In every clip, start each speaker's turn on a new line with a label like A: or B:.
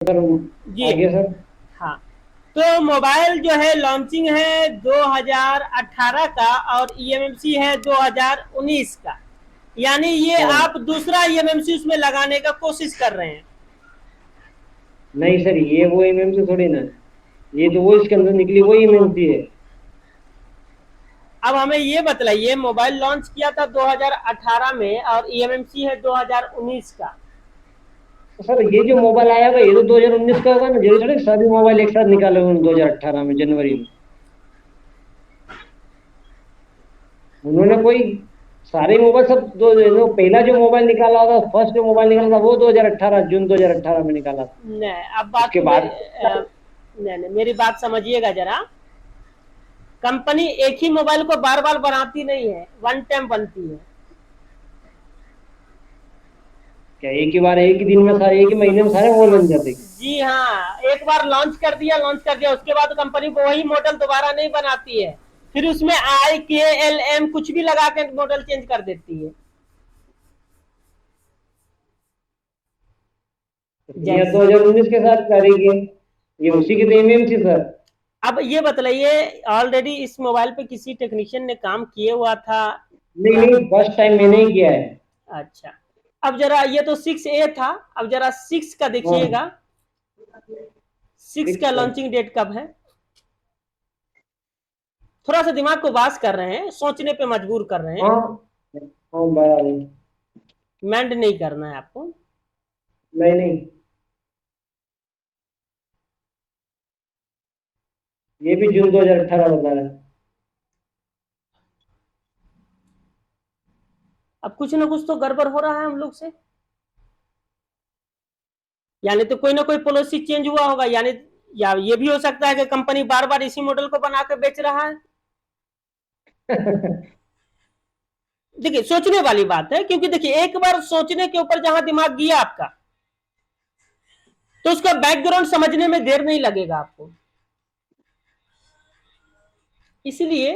A: Sir
B: जी।
A: आगे sir.
B: हाँ, तो मोबाइल जो है लॉन्चिंग है 2018 का और ईएमएमसी है 2019 का, यानी ये
A: हाँ
B: आप दूसरा ईएमएमसी उसमें लगाने का कोशिश कर रहे हैं।
A: नहीं सर, ये वो एमएमसी थोड़ी ना है। ये तो वो इसके अंदर निकली वही एमएमसी है।
B: अब हमें ये बताइए, मोबाइल लॉन्च किया था 2018 में और ईएमएमसी है 2019 का।
A: तो सर ये जो मोबाइल आया हुआ ये तो 2019 का होगा ना, जरूरी थोड़ी सभी मोबाइल एक साथ निकाले हुए 2018 में जनवरी में। उन्होंने कोई सारे मोबाइल सब दो जो पहला जो मोबाइल निकाला था, फर्स्ट जो मोबाइल निकाला था वो 2018 जून 2018 में निकाला था।
B: नहीं, अब बात
A: उसके
B: को
A: बाद
B: नहीं नहीं, मेरी बात समझिएगा जरा। कंपनी एक ही मोबाइल को बार बार बनाती नहीं है, वन टाइम बनती है।
A: क्या एक ही बार एक ही दिन में सारे एक ही महीने में सारे मोबाइल बन जाते हैं?
B: जी हाँ, एक बार लॉन्च कर दिया उसके बाद कंपनी वो वही मॉडल दोबारा नहीं बनाती है, फिर उसमें IKLM कुछ भी लगा के मॉडल चेंज कर देती है।
A: ये
B: जैसे
A: 2019 के साथ करेगी, ये उसी की तो एमएमसी सर।
B: अब ये बताइए, ऑलरेडी इस मोबाइल पे किसी टेक्नीशियन ने काम किए हुआ था?
A: नहीं नहीं, फर्स्ट टाइम मैंने ही किया है।
B: अच्छा, अब जरा ये तो 6A था, अब जरा 6 का
A: हाँ
B: देखिएगा। 6 का
A: फिक्स है।
B: लॉन्चिंग डेट कब है? थोड़ा सा दिमाग को वाश कर रहे हैं, सोचने पे मजबूर कर रहे हैं।
A: हाँ हाँ बराबर।
B: मेंड नहीं करना है आपको।
A: नहीं नहीं, ये भी जून 2018 बता रहा है।
B: अब कुछ ना कुछ तो गड़बड़ हो रहा है हम लोग से, यानी तो कोई ना कोई पॉलिसी चेंज हुआ होगा, यानी या ये भी हो सकता है कि कंपनी बार बार इसी मॉडल को बना के बेच रहा है। देखिए, सोचने वाली बात है, क्योंकि देखिए एक बार सोचने के ऊपर जहां दिमाग गया आपका, तो उसका बैकग्राउंड समझने में देर नहीं लगेगा आपको। इसलिए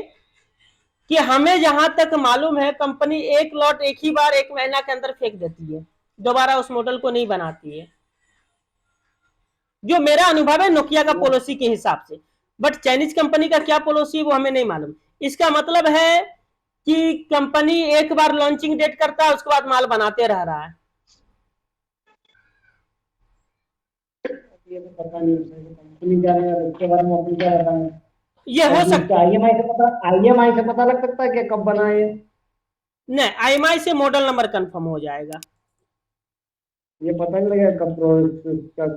B: कि हमें जहां तक मालूम है, कंपनी एक लॉट एक ही बार एक महीना के अंदर फेंक देती है, दोबारा उस मॉडल को नहीं बनाती है, जो मेरा अनुभव है नोकिया का पॉलिसी के हिसाब से। बट चाइनीज कंपनी का क्या पॉलिसी है वो हमें नहीं मालूम। इसका मतलब है कि कंपनी एक बार लॉन्चिंग डेट करता है, उसके बाद माल बनाते रह रहा है।
A: ये तो पता नहीं सर, कंपनी क्या है उसके बारे में अपन क्या बताएं।
B: ये हो
A: और इसका
B: सकता है।
A: आईएमआई से पता लग सकता है कि कब बना है ये।
B: नहीं, IMI से मॉडल नंबर कंफर्म हो जाएगा।
A: ये पता नहीं लगेगा कब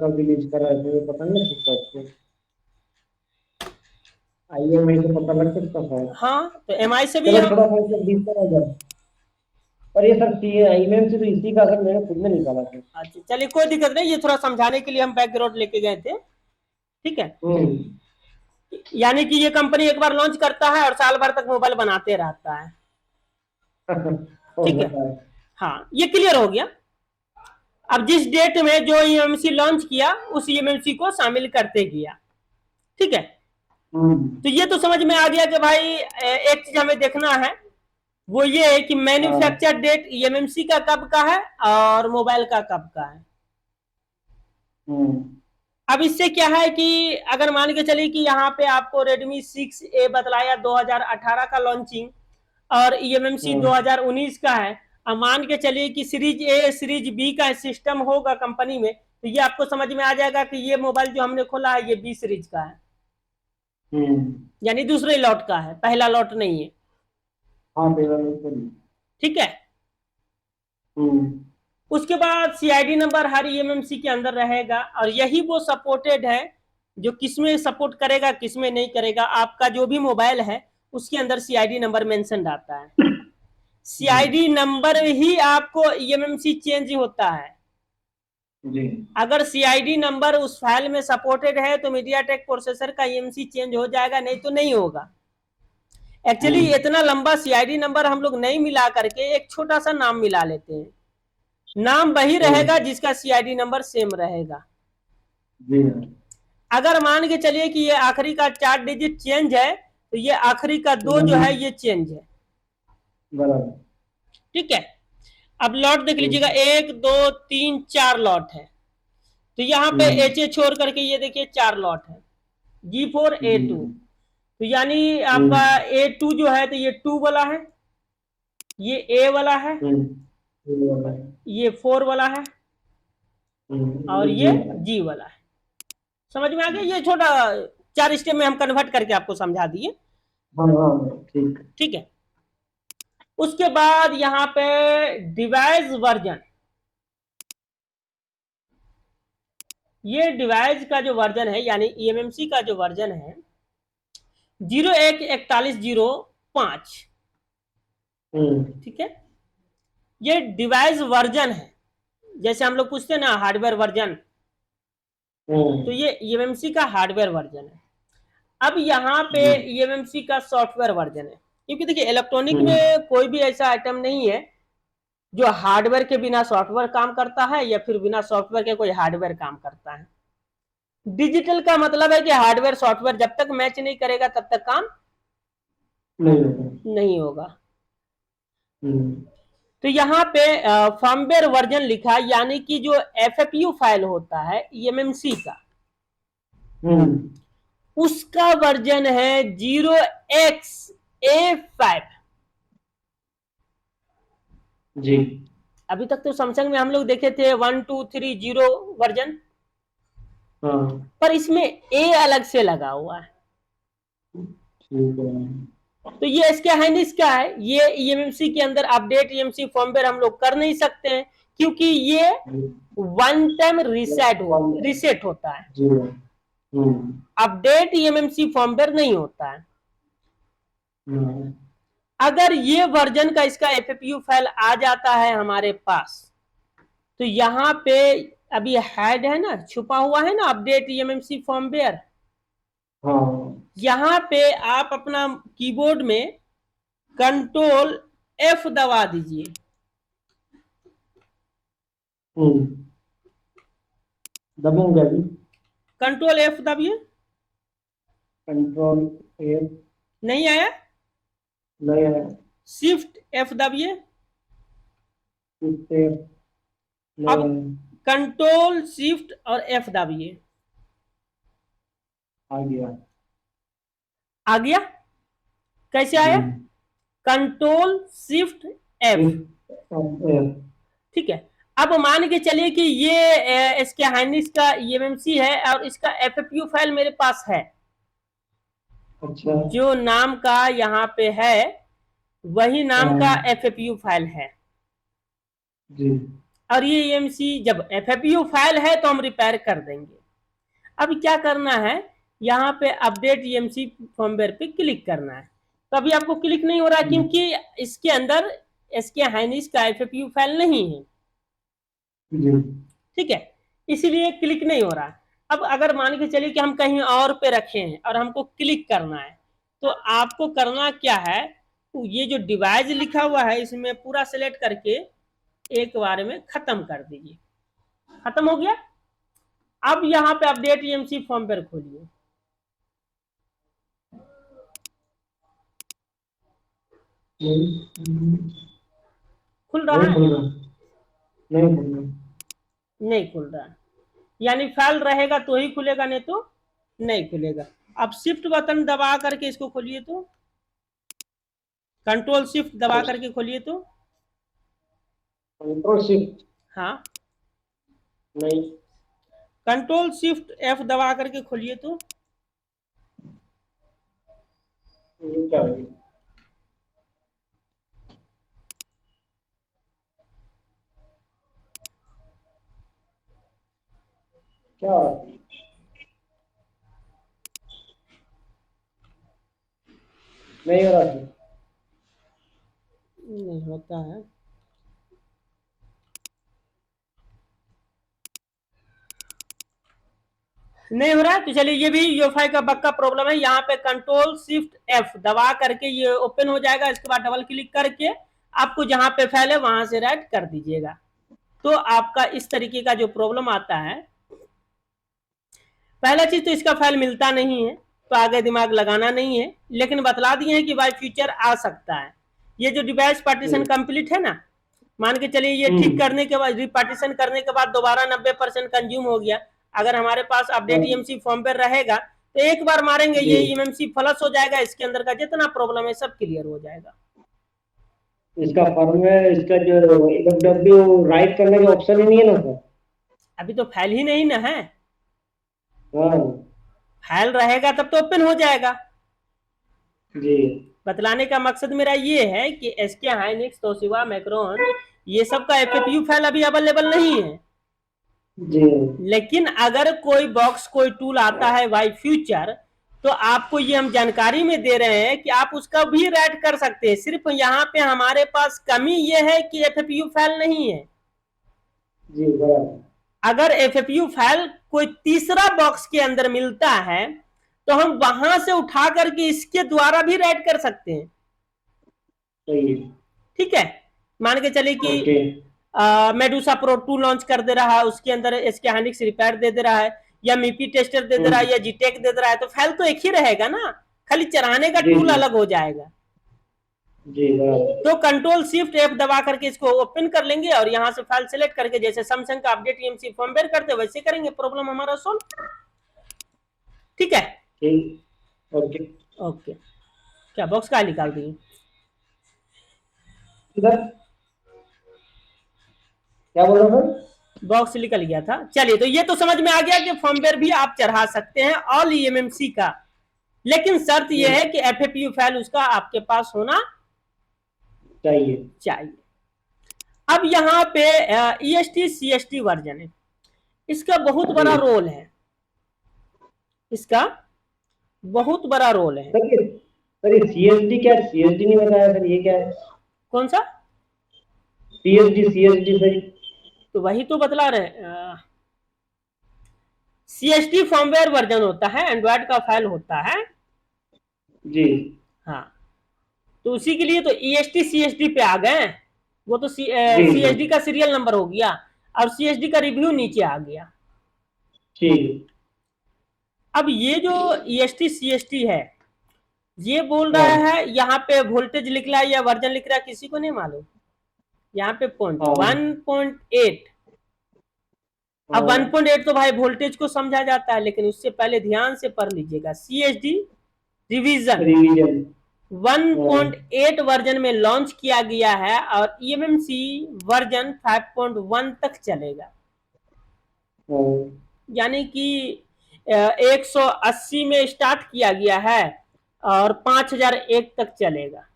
A: कब रिलीज करा है, तो ये पता नहीं लग सकता इसको। आईएमआई से पता लग सकता है।
B: हाँ, तो MI से भी
A: चलो
B: हम।
A: थोड़ा सा इसको डीप करा जाए। पर ये सर आईएमआई से तो इसी का सर मैंने खुद में निकाला था।
B: अच्छा, चलिए कोई दिक्कत नहीं, ये थोड़ा समझाने के लिए हम बैकग्राउंड लेके गए थे। ठीक है,
A: हम्म।
B: यानी कि ये कंपनी एक बार लॉन्च करता है और साल भर तक मोबाइल बनाते रहता है।
A: हो
B: ठीक है,
A: सकता है।
B: हाँ ये क्लियर हो गया। अब जिस डेट में जो ईएमसी लॉन्च किया उस ईएमसी को शामिल करते गया। ठीक है,
A: हम्म।
B: तो ये तो समझ में आ गया कि भाई एक चीज हमें देखना है, वो ये है कि
A: हाँ।
B: मैन्युफैक्चर डेट ईएमसी का कब का है और मोबाइल का कब का है।
A: हम्म।
B: अब इससे क्या है कि अगर मान के चलिए कि यहाँ पे आपको Redmi 6A बतलाया 2018 का लॉन्चिंग और ईएमएमसी
A: हम्म।
B: 2019 का है। अब मान के चलिए कि सीरीज ए सीरीज बी का सिस्टम होगा कंपनी में, तो ये आपको समझ में आ जाएगा कि ये मोबाइल जो हमने खोला है ये बी सीरीज का है,
A: हम्म।
B: यानी दूसरे लॉट का है, पहला लॉट नहीं है।
A: हाँ तेरा बिल्कुल।
B: ठीक है,
A: हम्म।
B: उसके बाद सीआईडी नंबर हर ईएमएमसी के अंदर रहेगा और यही वो सपोर्टेड है जो किसमें सपोर्ट करेगा किसमें नहीं करेगा। आपका जो भी मोबाइल है उसके अंदर सीआईडी नंबर मेंशन रहता है।
A: जी।
B: सीआईडी नंबर ही आपको ईएमएमसी चेंज होता है।
A: जी।
B: अगर सीआईडी नंबर उस फाइल में सपोर्टेड है तो मीडियाटेक प्रोसेसर का ईएमसी चेंज हो जाएगा, नहीं तो नहीं होगा। एक्चुअली
A: हम्म।
B: इतना लंबा सीआईडी नंबर हम लोग नहीं मिला करके एक छोटा सा नाम मिला लेते हैं, नाम वही रहेगा
A: हम्म।
B: जिसका सीआईडी नंबर सेम रहेगा।
A: जी।
B: अगर मान के चलिए कि ये आखिरी का 4 डिजिट चेंज है तो ये आखिरी का 2 जो है
A: हम्म।
B: ये चेंज है।
A: बराबर।
B: ठीक है, अब लॉट देख लीजिएगा,
A: हम्म।
B: 1 2 3 4 लॉट है। तो यहाँ पे HA छोड़ करके ये देखिए 4 लॉट है, G4A2। तो यानी आपका A2 जो है तो ये 2 वाला है, ये A वाला है, ये 4 वाला है, और ये G वाला है। समझ में आ गया? ये छोटा 4 स्टेप में हम कन्वर्ट करके आपको समझा दिए। ठीक है। उसके बाद यहाँ पे डिवाइस वर्जन, ये डिवाइस का जो वर्जन है यानी EMMC का जो वर्जन है 014105। ठीक है, ये डिवाइस वर्जन है। जैसे हम लोग पूछते हैं ना हार्डवेयर वर्जन, तो ये EMMC का हार्डवेयर वर्जन है। अब यहाँ पे EMMC का सॉफ्टवेयर वर्जन है, क्योंकि देखिए इलेक्ट्रॉनिक में कोई भी ऐसा आइटम नहीं है जो हार्डवेयर के बिना सॉफ्टवेयर काम करता है या फिर बिना सॉफ्टवेयर के कोई हार्डवेयर काम करता है। डिजिटल का मतलब है कि हार्डवेयर सॉफ्टवेयर जब तक मैच नहीं करेगा तब तक काम नहीं होगा। तो यहाँ पे फर्मवेयर वर्जन लिखा, यानी कि जो FFU फाइल होता है EMMC का, उसका वर्जन है 0xA5।
A: जी।
B: अभी तक तो सैमसंग में हम लोग देखे थे 1 2 3 0 वर्जन, पर इसमें A अलग से लगा हुआ है। तो ये इसके हाइनिस क्या है, ये EMMC के अंदर अपडेट EMMC फर्मवेयर हम लोग कर नहीं सकते हैं, क्योंकि ये वन टाइम रिसेट होता है, अपडेट EMMC फर्मवेयर नहीं होता है। अगर ये वर्जन का इसका FFU फाइल आ जाता है हमारे पास, तो यहाँ पे अभी हेड है ना, छुपा हुआ है ना अपडेट EMMC फर्मवेयर, यहाँ पे आप अपना कीबोर्ड में कंट्रोल F दबा दीजिए।
A: दबूंगा अभी।
B: Control F दबिए।
A: कंट्रोल F
B: नहीं आया?
A: नहीं आया।
B: Shift F दबिए। अब कंट्रोल शिफ्ट और F दबिए।
A: आ गया।
B: आ गया? कैसे आया? Control shift F। ठीक है। अब मान के चलिए कि ये इसके हाइनिस का EMMC है और इसका FFU फाइल मेरे पास है।
A: अच्छा। जो
B: नाम का यहाँ पे है वही नाम का FFU फाइल है
A: जी।
B: और ये EMMC जब FFU फाइल है तो हम रिपेयर कर देंगे। अब क्या करना है, यहाँ पे अपडेट EMMC फर्मवेयर पे क्लिक करना है। तो अभी आपको क्लिक नहीं हो रहा क्योंकि इसके अंदर इसके हाइनिस का FFU फाइल नहीं है। ठीक है, इसीलिए क्लिक नहीं हो रहा। अब अगर मान के चलिए कि हम कहीं और पे रखे हैं और हमको क्लिक करना है, तो आपको करना क्या है, तो ये जो डिवाइस लिखा हुआ है इसमें पूरा सिलेक्ट करके एक बार में खत्म कर दीजिए। खत्म हो गया। अब यहाँ पे अपडेट EMMC फर्मवेयर खोलिए। खुल रहा है? नहीं खुल रहा है, यानी फाइल रहेगा तो ही खुलेगा, नहीं तो नहीं खुलेगा। अब शिफ्ट बटन दबा करके इसको खोलिए, तो कंट्रोल शिफ्ट दबा करके खोलिए, तो
A: कंट्रोल शिफ्ट
B: हाँ
A: नहीं,
B: कंट्रोल शिफ्ट F दबा करके खोलिए, तो
A: क्या है? क्या नहीं हो रहा?
B: नहीं होता है। नहीं हो रहा है तो चलिए, ये भी यूएफआई का बग का प्रॉब्लम है। यहाँ पे कंट्रोल शिफ्ट F दबा करके ये ओपन हो जाएगा। इसके बाद डबल क्लिक करके आपको जहां पे फाइल है वहां से राइट कर दीजिएगा। तो आपका इस तरीके का जो प्रॉब्लम आता है, पहला चीज तो इसका फाइल मिलता नहीं है, तो आगे दिमाग लगाना नहीं है, लेकिन बतला दिए हैं कि बाय फ्यूचर आ सकता है। ये जो डिवाइस पार्टीशन कंप्लीट है ना, मान के चलिए ये ठीक करने के बाद, रिपार्टीशन करने के बाद दोबारा 90% कंज्यूम हो गया, अगर हमारे पास अपडेट ईएमसी फॉर्मवेयर रहेगा तो एक बार मारेंगे ये ईएमसी फ्लश हो जाएगा, इसके अंदर का जितना प्रॉब्लम है सब क्लियर हो जाएगा।
A: इसका फर्मवेयर, इसका जो एलएफडब्ल्यू राइट करने का ऑप्शन ही नहीं है ना सर?
B: अभी तो फाइल ही नहीं ना है,
A: हाँ
B: फाइल रहेगा तब तो ओपन हो जाएगा।
A: जी
B: बतलाने का मकसद मेरा ये है कि एसके हाइनिक्स, तोशिबा, मैक्रोन, ये सब का एफएफयू फाइल अभी अवेलेबल नहीं है।
A: जी
B: लेकिन अगर कोई बॉक्स, कोई टूल आता है बाय फ्यूचर, तो आपको ये हम जानकारी में दे रहे हैं कि आप उसका भी राइट कर सकते हैं। सिर्फ यहाँ पे हमारे पास कमी ये है कि एफएफयू फाइल नहीं है।
A: जी बराबर।
B: अगर एफएफयू फाइल कोई तीसरा बॉक्स के अंदर मिलता है तो हम वहां से उठा करके इसके द्वारा भी राइट कर सकते हैं।
A: सही है।
B: ठीक है, मान के चलिए कि
A: ओके
B: मेडूसा प्रो 2 लॉन्च कर दे रहा है, उसके अंदर एसके हाइनिक्स रिपेयर दे दे रहा है, या मीपी टेस्टर दे दे रहा है, या जीटेक दे दे रहा है, तो फाइल तो एक ही रहेगा ना, खाली चढ़ाने का
A: जी
B: टूल
A: जी
B: अलग हो जाएगा।
A: जी बराबर।
B: तो कंट्रोल शिफ्ट एफ दबा करके इसको ओपन कर लेंगे और यहां से फाइल सेलेक्ट करके जैसे सैमसंग का अपडेट ईएमसी फर्मवेयर करते वैसे करेंगे, प्रॉब्लम हमारा सोल्व। ठीक है,
A: ठीक ओके।
B: ओके। क्या बॉक्स का निकाल दिए?
A: इधर क्या बोल रहा सर?
B: बॉक्स निकल गया था। चलिए, तो ये तो समझ में आ गया कि फर्मवेयर भी आप चढ़ा सकते हैं ऑल ईएमएमसी का, लेकिन शर्त यह है कि एफएफयू फाइल उसका आपके पास होना चाहिए। अब यहाँ पे ईएसटी सीएसटी वर्जन है, इसका बहुत बड़ा रोल है, इसका बहुत बड़ा रोल है।
A: सर ये सीएसडी क्या है? सीएसडी नहीं बताया सर, ये क्या है?
B: कौन सा?
A: CSD CSD sir?
B: तो वही तो बतला रहे, सीएसडी फर्मवेयर वर्जन होता है, एंड्रॉइड का फाइल होता है
A: जी
B: हाँ। तो उसी के लिए तो ईएसटी सीएसडी पे आ गए, वो तो सीएसडी का सीरियल नंबर हो गया और सीएसडी का रिव्यू नीचे आ गया।
A: ठीक।
B: अब ये जो ईएसटी सीएसटी है, ये बोल रहा है यहाँ पे वोल्टेज लिख रहा है या वर्जन लिख रहा है किसी को नहीं मालूम। यहाँ पे पॉइंट 1.8, अब 1.8 तो भाई वोल्टेज को समझा जाता है, लेकिन उससे पहले ध्यान से पढ़ लीजिएगा, सीएसडी रिवीजन 1.8 वर्जन में लॉन्च किया गया है और ईएमएमसी वर्जन 5.1 तक चलेगा, यानी कि 180 में स्टार्ट किया गया है और 5001 तक चलेगा।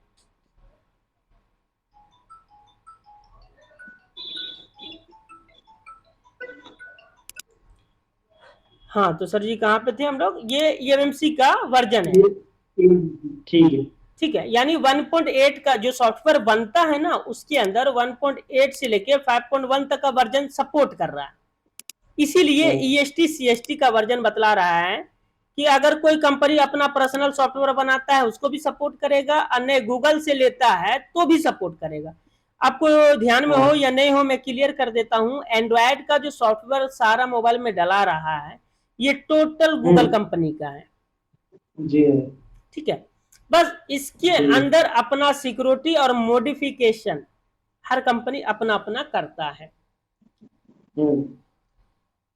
B: हाँ, तो सर जी कहाँ पे थे हम लोग? ये ईएमएमसी का वर्जन है।
A: ठीक है,
B: ठीक है, यानी 1.8 का जो सॉफ्टवेयर बनता है ना, उसके अंदर 1.8 से लेके 5.1 तक का वर्जन सपोर्ट कर रहा है। इसीलिए ईएसटी सीएसटी का वर्जन बतला रहा है कि अगर कोई कंपनी अपना पर्सनल सॉफ्टवेयर बनाता है उसको भी सपोर्ट करेगा, अन्य गूगल से लेता है तो भी सपोर्ट करेगा। आपको ध्यान में हो या नहीं हो मैं क्लियर कर देता हूं, एंड्रॉयड का जो सॉफ्टवेयर सारा मोबाइल में डला रहा है ये टोटल गूगल कंपनी का है।
A: जी
B: ठीक है, बस इसके अंदर अपना सिक्योरिटी और मॉडिफिकेशन हर कंपनी अपना अपना करता है।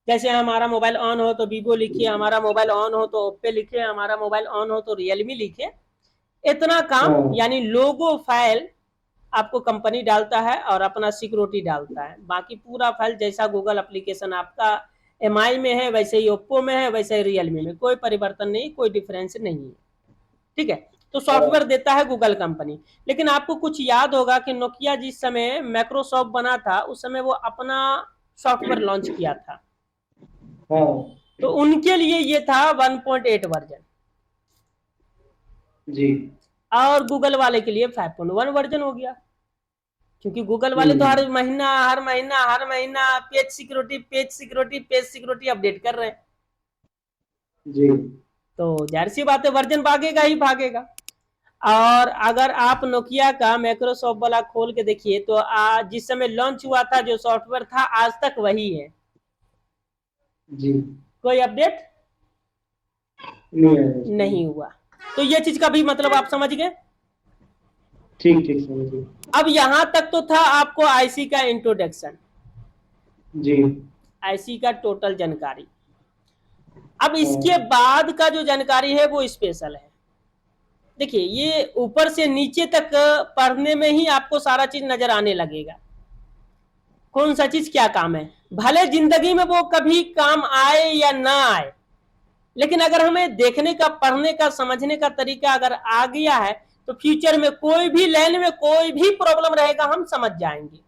B: जैसे हमारा मोबाइल ऑन हो तो वीवो लिखिए, हमारा मोबाइल ऑन हो तो ओप्पो लिखिए, हमारा मोबाइल ऑन हो तो रियलमी लिखिए, इतना काम। यानी लोगो फाइल आपको कंपनी डालता है और अपना सिक्योरिटी डालता है, बाकी पूरा फाइल जैसा गूगल एप्लीकेशन आपका एमआई में है वैसे ही ओप्पो में है, वैसे ही रियलमी में, कोई परिवर्तन नहीं, कोई डिफरेंस नहीं है। ठीक है, तो सॉफ्टवेयर देता है गूगल कंपनी। लेकिन आपको कुछ याद होगा कि नोकिया जिस समय माइक्रोसॉफ्ट बना था उस समय वो अपना सॉफ्टवेयर लॉन्च किया था, तो उनके लिए ये था 1.8 वर्जन
A: जी,
B: और गूगल वाले के लिए 5.1 वर्जन हो गया, क्योंकि गूगल वाले तो हर महीना पेज सिक्योरिटी अपडेट कर रहे हैं।
A: जी,
B: तो जाहिर सी बात है वर्जन भागेगा ही भागेगा। और अगर आप नोकिया का माइक्रोसॉफ्ट वाला खोल के देखिए तो आज जिस समय लॉन्च हुआ था जो सॉफ्टवेयर था आज तक वही है
A: जी,
B: कोई अपडेट नहीं हुआ। तो ये चीज का भी मतलब आप समझ गए।
A: ठीक ठीक समझिए।
B: अब यहां तक तो था आपको आईसी का इंट्रोडक्शन,
A: जी।
B: आईसी का टोटल जानकारी। अब
A: हाँ।
B: इसके बाद का जो जानकारी है वो स्पेशल है। देखिए ये ऊपर से नीचे तक पढ़ने में ही आपको सारा चीज नजर आने लगेगा, कौन सा चीज क्या काम है। भले जिंदगी में वो कभी काम आए या ना आए, लेकिन अगर हमें देखने का, पढ़ने का, समझने का तरीका अगर आ गया है तो फ्यूचर में कोई भी लाइन में कोई भी प्रॉब्लम रहेगा हम समझ जाएंगे,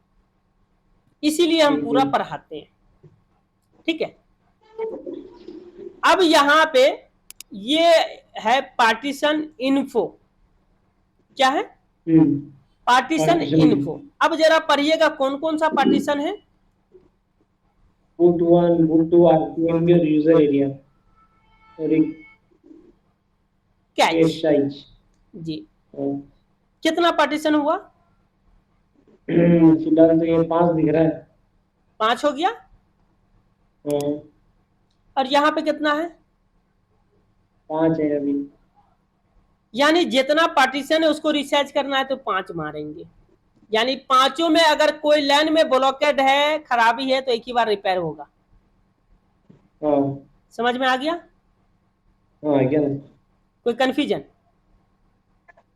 B: इसीलिए हम पूरा
A: बिल्कुल।
B: पढ़ाते हैं। ठीक है, अब यहां पे ये है पार्टीशन इन्फो। क्या है? Partition
A: partition.
B: इन्फो। अब जरा पढ़िएगा कौन कौन सा पार्टीशन है।
A: boot 1, boot 2, RPM और यूजर एरिया और एक
B: कैच।
A: Cache size.
B: जी, कितना पार्टीशन हुआ?
A: फिलहाल तो ये 5 दिख रहा है।
B: 5 हो गया।
A: हाँ,
B: और यहां पे कितना है?
A: 5 है अभी।
B: यानी जितना पार्टीशन है उसको रिसर्च करना है तो 5 मारेंगे। यानी पांचों में अगर कोई लाइन में ब्लॉकेड है, खराबी है, तो एक ही बार रिपेयर होगा।
A: हाँ।
B: समझ में आ गया?
A: हाँ क्या ना?
B: कोई कंफ्यूजन?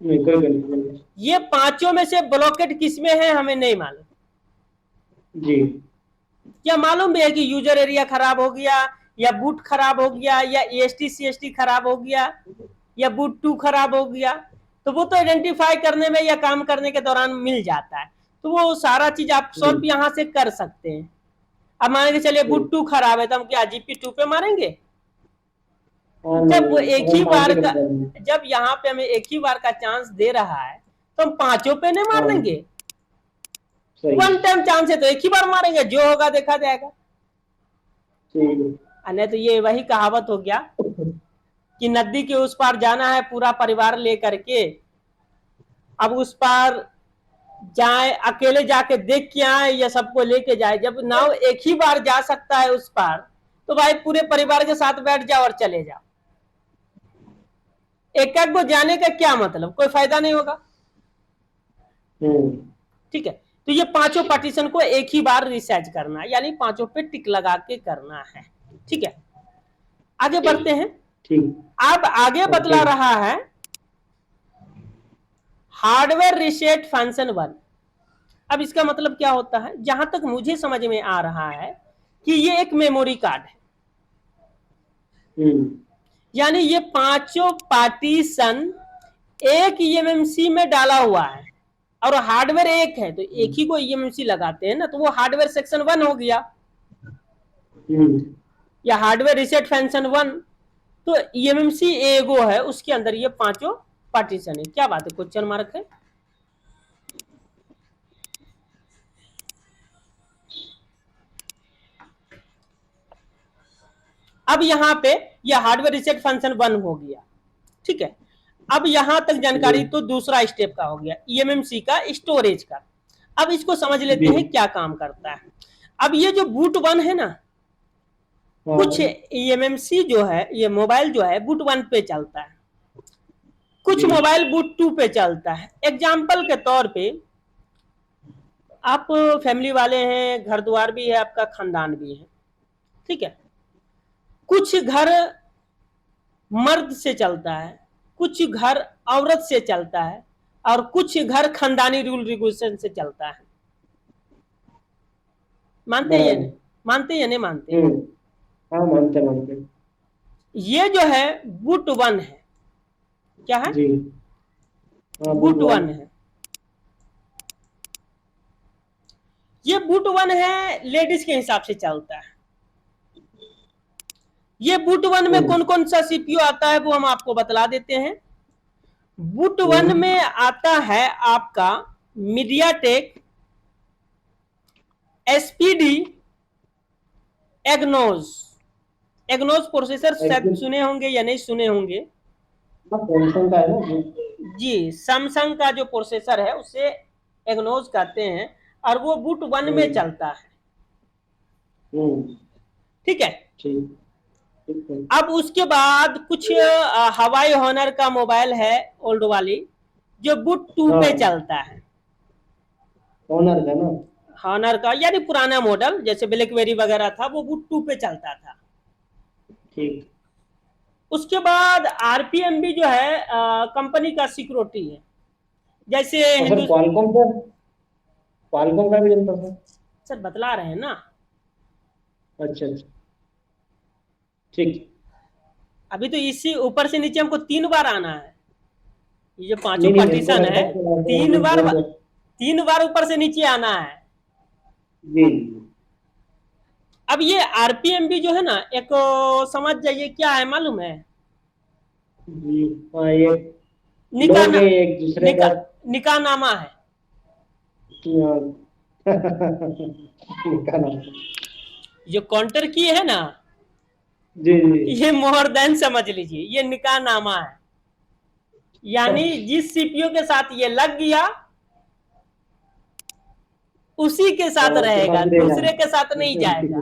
A: नहीं, कोई कंफ्यूजन नहीं।
B: ये पांचों में से ब्लॉकेड किसमें है हमें नहीं मालूम।
A: जी।
B: क्या मालूम भी है कि यूजर एरिया खराब हो गया, या बूट खराब हो गया, या EST CST खराब हो गया, या बूट 2 खराब हो गया, तो वो तो आइडेंटिफाई करने में या काम करने के दौरान मिल जाता है। तो वो सारा चीज आप
A: जी।
B: सॉल्व यहाँ से कर सकते हैं। अब मान के चलिए
A: जी।
B: बूट 2 खराब है तो हम क्या GP2 पे मारेंगे?
A: हाँ,
B: जब वो
A: नहीं
B: एक
A: तो
B: ही
A: हम 5
B: बार
A: ही
B: का,
A: करते हैं।
B: जब यहाँ पे हमें एक ही बार का चांस दे रहा है तो हम पांचों पे नहीं मार
A: हाँ,
B: देंगे।
A: सही।
B: वन टाइम चांस है तो एक ही बार मारेंगे, जो होगा देखा जाएगा।
A: ठीक है।
B: नहीं तो ये वही कहावत हो गया कि नदी के उस पार जाना है पूरा परिवार लेकर के, अब उस पार जाए अकेले जाके देख के आए या सबको लेके जाए। जब नाव एक ही बार जा सकता है उस पार, तो भाई पूरे परिवार के साथ बैठ जाओ और चले जाओ। एक एक को जाने का क्या मतलब, कोई फायदा नहीं होगा। ठीक है, तो ये पांचों पार्टीशन को एक ही बार रिसर्च करना है, यानी पांचों पे टिक लगा के करना है। ठीक है, आगे बढ़ते हैं।
A: ठीक।
B: अब आगे
A: ओके।
B: बतला रहा है हार्डवेयर रीसेट फंक्शन 1। अब इसका मतलब क्या होता है, जहां तक मुझे समझ में आ रहा है कि ये एक मेमोरी कार्ड है। यानी ये पांचों पार्टीशन एक EMMC में डाला हुआ है, और हार्डवेयर एक है तो एक ही को EMMC लगाते हैं ना, तो वो हार्डवेयर सेक्शन 1 हो गया, या हार्डवेयर रीसेट फंक्शन 1। तो EMMC एगो है, उसके अंदर ये पांचों पार्टीशन है। क्या बात है, क्वेश्चन मार्क है? अब यहां पे ये हार्डवेयर रीसेट फंक्शन 1 हो गया। ठीक है, अब यहां तक जानकारी तो दूसरा स्टेप का हो गया, EMMC का, स्टोरेज का। अब इसको समझ लेते हैं क्या काम करता है। अब ये जो बूट 1 है ना, कुछ EMMC जो है, ये मोबाइल जो है बूट 1 पे चलता है, कुछ मोबाइल बूट 2 पे चलता है। एग्जाम्पल के तौर पे आप फैमिली वाले हैं, घर द्वार भी है, आपका खानदान भी है। ठीक है, कुछ घर मर्द से चलता है, कुछ घर औरत से चलता है, और कुछ घर खानदानी रूल रेगुलेशन से चलता है। मानते हैं या नहीं? मानते हैं या नहीं मानते?
A: हाँ, मानते मानते।
B: ये जो है बूट 1 है। क्या है?
A: जी। हाँ,
B: बूट 1 है। ये बूट 1 है, लेडीज के हिसाब से चलता है। ये बूट 1 में कौन कौन सा CPU आता है वो हम आपको बतला देते हैं। बूट 1 में आता है आपका मीडियाटेक SPD एग्नोज। एग्नोज प्रोसेसर शायद सुने होंगे या नहीं सुने होंगे।
A: सैमसंग का है ना?
B: जी, सैमसंग का जो प्रोसेसर है उसे एग्नोज कहते हैं, और वो बूट 1 में चलता है। ठीक है,
A: ठीक है।
B: अब उसके बाद कुछ हवाई हॉनर का मोबाइल है, ओल्ड वाली, जो बूट 2 पे
A: हाँ
B: चलता है।
A: ऑनर का ना।
B: हॉनर का यानी पुराना मॉडल जैसे ब्लैकबेरी वगैरह था, वो बूट 2 पे चलता था।
A: ठीक।
B: उसके बाद आरपीएम भी जो है कंपनी का सिक्योरिटी है। जैसे
A: और सर
B: हिंदुस्तान,
A: क्वालकॉम का, क्वालकॉम का भी चलता था।
B: सर बतला रहे हैं ना।
A: अच्छा अच्छा। ठीक।
B: अभी तो इसी ऊपर से नीचे हमको 3 बार आना है। ये जो पांचों
A: नहीं नहीं, मेरे को
B: पार्टीशन
A: लगता
B: है,
A: है कि वहाँ पे
B: तीन
A: अभी
B: बार
A: दो दो।
B: 3 बार ऊपर से नीचे आना है।
A: जी
B: अब ये आरपीएम भी जो है ना, एक समझ जाइए क्या है मालूम है।
A: जी। हाँ ये लोग
B: निकाना,
A: एक दूसरे
B: निका
A: का।
B: निकाह नामा है।
A: हाँ। निकाला।
B: जो काउंटर की है ना,
A: जी जी।
B: ये मोहर देन समझ लीजिए, ये निकाह नामा है। यानी जिस सीपीयू के साथ ये लग गया, उसी के साथ
A: हाँ उसके
B: रहेगा,
A: साथ ही रहेगा।
B: दूसरे के साथ नहीं जाएगा।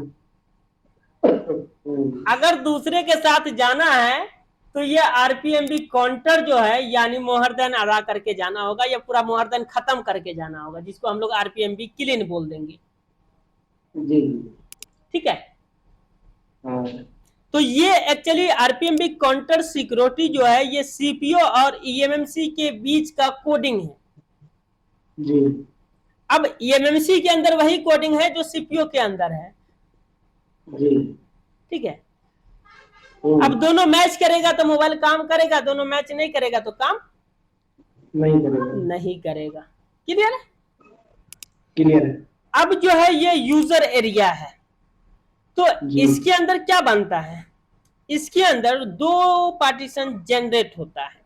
B: अगर दूसरे के साथ जाना है तो ये आरपीएम भी काउंटर जो है, यानी मोहरदन अदा करके जाना होगा, या पूरा मोहरदन खत्म करके जाना होगा, जिसको हम लोग आरपीएम भी क्लीन बोल देंगे।
A: जी।
B: ठीक है।
A: हाँ
B: तो ये एक्चुअली आरपीएम भी काउंटर सिक्योरिटी जो है, ये सीपीयू और ईएमएमसी के बीच का कोडिंग है।
A: जी।
B: अब ईएमएमसी के अंदर वही कोडिंग है जो सीपीयू के अंदर है।
A: जी।
B: ठीक है। अब दोनों मैच करेगा तो मोबाइल काम करेगा, दोनों मैच नहीं करेगा तो काम
A: नहीं करेगा।
B: नहीं करेगा। क्लियर है।
A: क्लियर है।
B: अब जो है ये यूजर एरिया है। तो
A: जी
B: इसके अंदर क्या बनता है, इसके अंदर 2 पार्टीशन जनरेट होता है।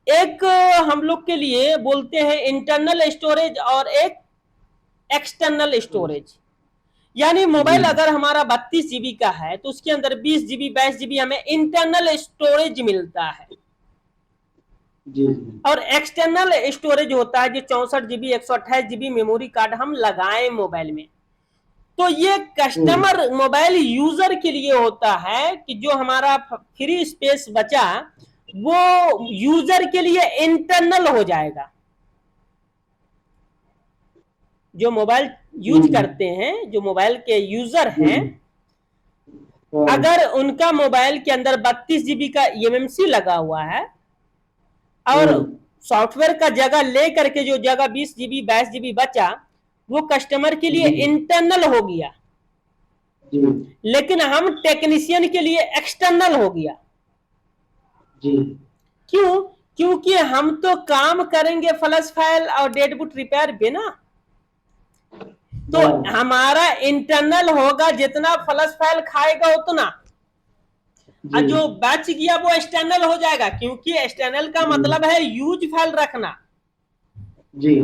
B: एक हम लोग के लिए बोलते हैं इंटरनल स्टोरेज, और एक एक्सटर्नल स्टोरेज। यानी मोबाइल
A: जी
B: अगर हमारा 32 GB का है तो उसके अंदर 20 GB 22 GB हमें इंटरनल स्टोरेज मिलता है।
A: जी।
B: और एक्सटर्नल स्टोरेज होता है जो 64 GB 128 GB मेमोरी कार्ड हम लगाएं मोबाइल में। तो ये कस्टमर मोबाइल यूजर के लिए होता है कि जो हमारा फ्री स्पेस बचा वो यूजर के लिए इंटरनल हो जाएगा। जो मोबाइल यूज करते हैं, जो मोबाइल के यूजर
A: जी।
B: हैं, अगर उनका मोबाइल के अंदर 32 GB का ईएमएमसी लगा हुआ है और सॉफ्टवेयर का जगह ले करके जो जगह 20 GB 22 GB बचा, वो कस्टमर के लिए इंटरनल हो गया।
A: जी
B: लेकिन हम टेक्नीशियन के लिए एक्सटर्नल हो गया।
A: जी।
B: क्यों? क्योंकि हम तो काम करेंगे फ्लश फाइल और डेडबुट रिपेयर पे ना। तो हमारा इंटरनल होगा, जितना फ्लश फाइल खाएगा उतना, और जो बच गया वो एक्सटर्नल हो जाएगा, क्योंकि एक्सटर्नल का मतलब है यूज फाइल रखना।
A: जी।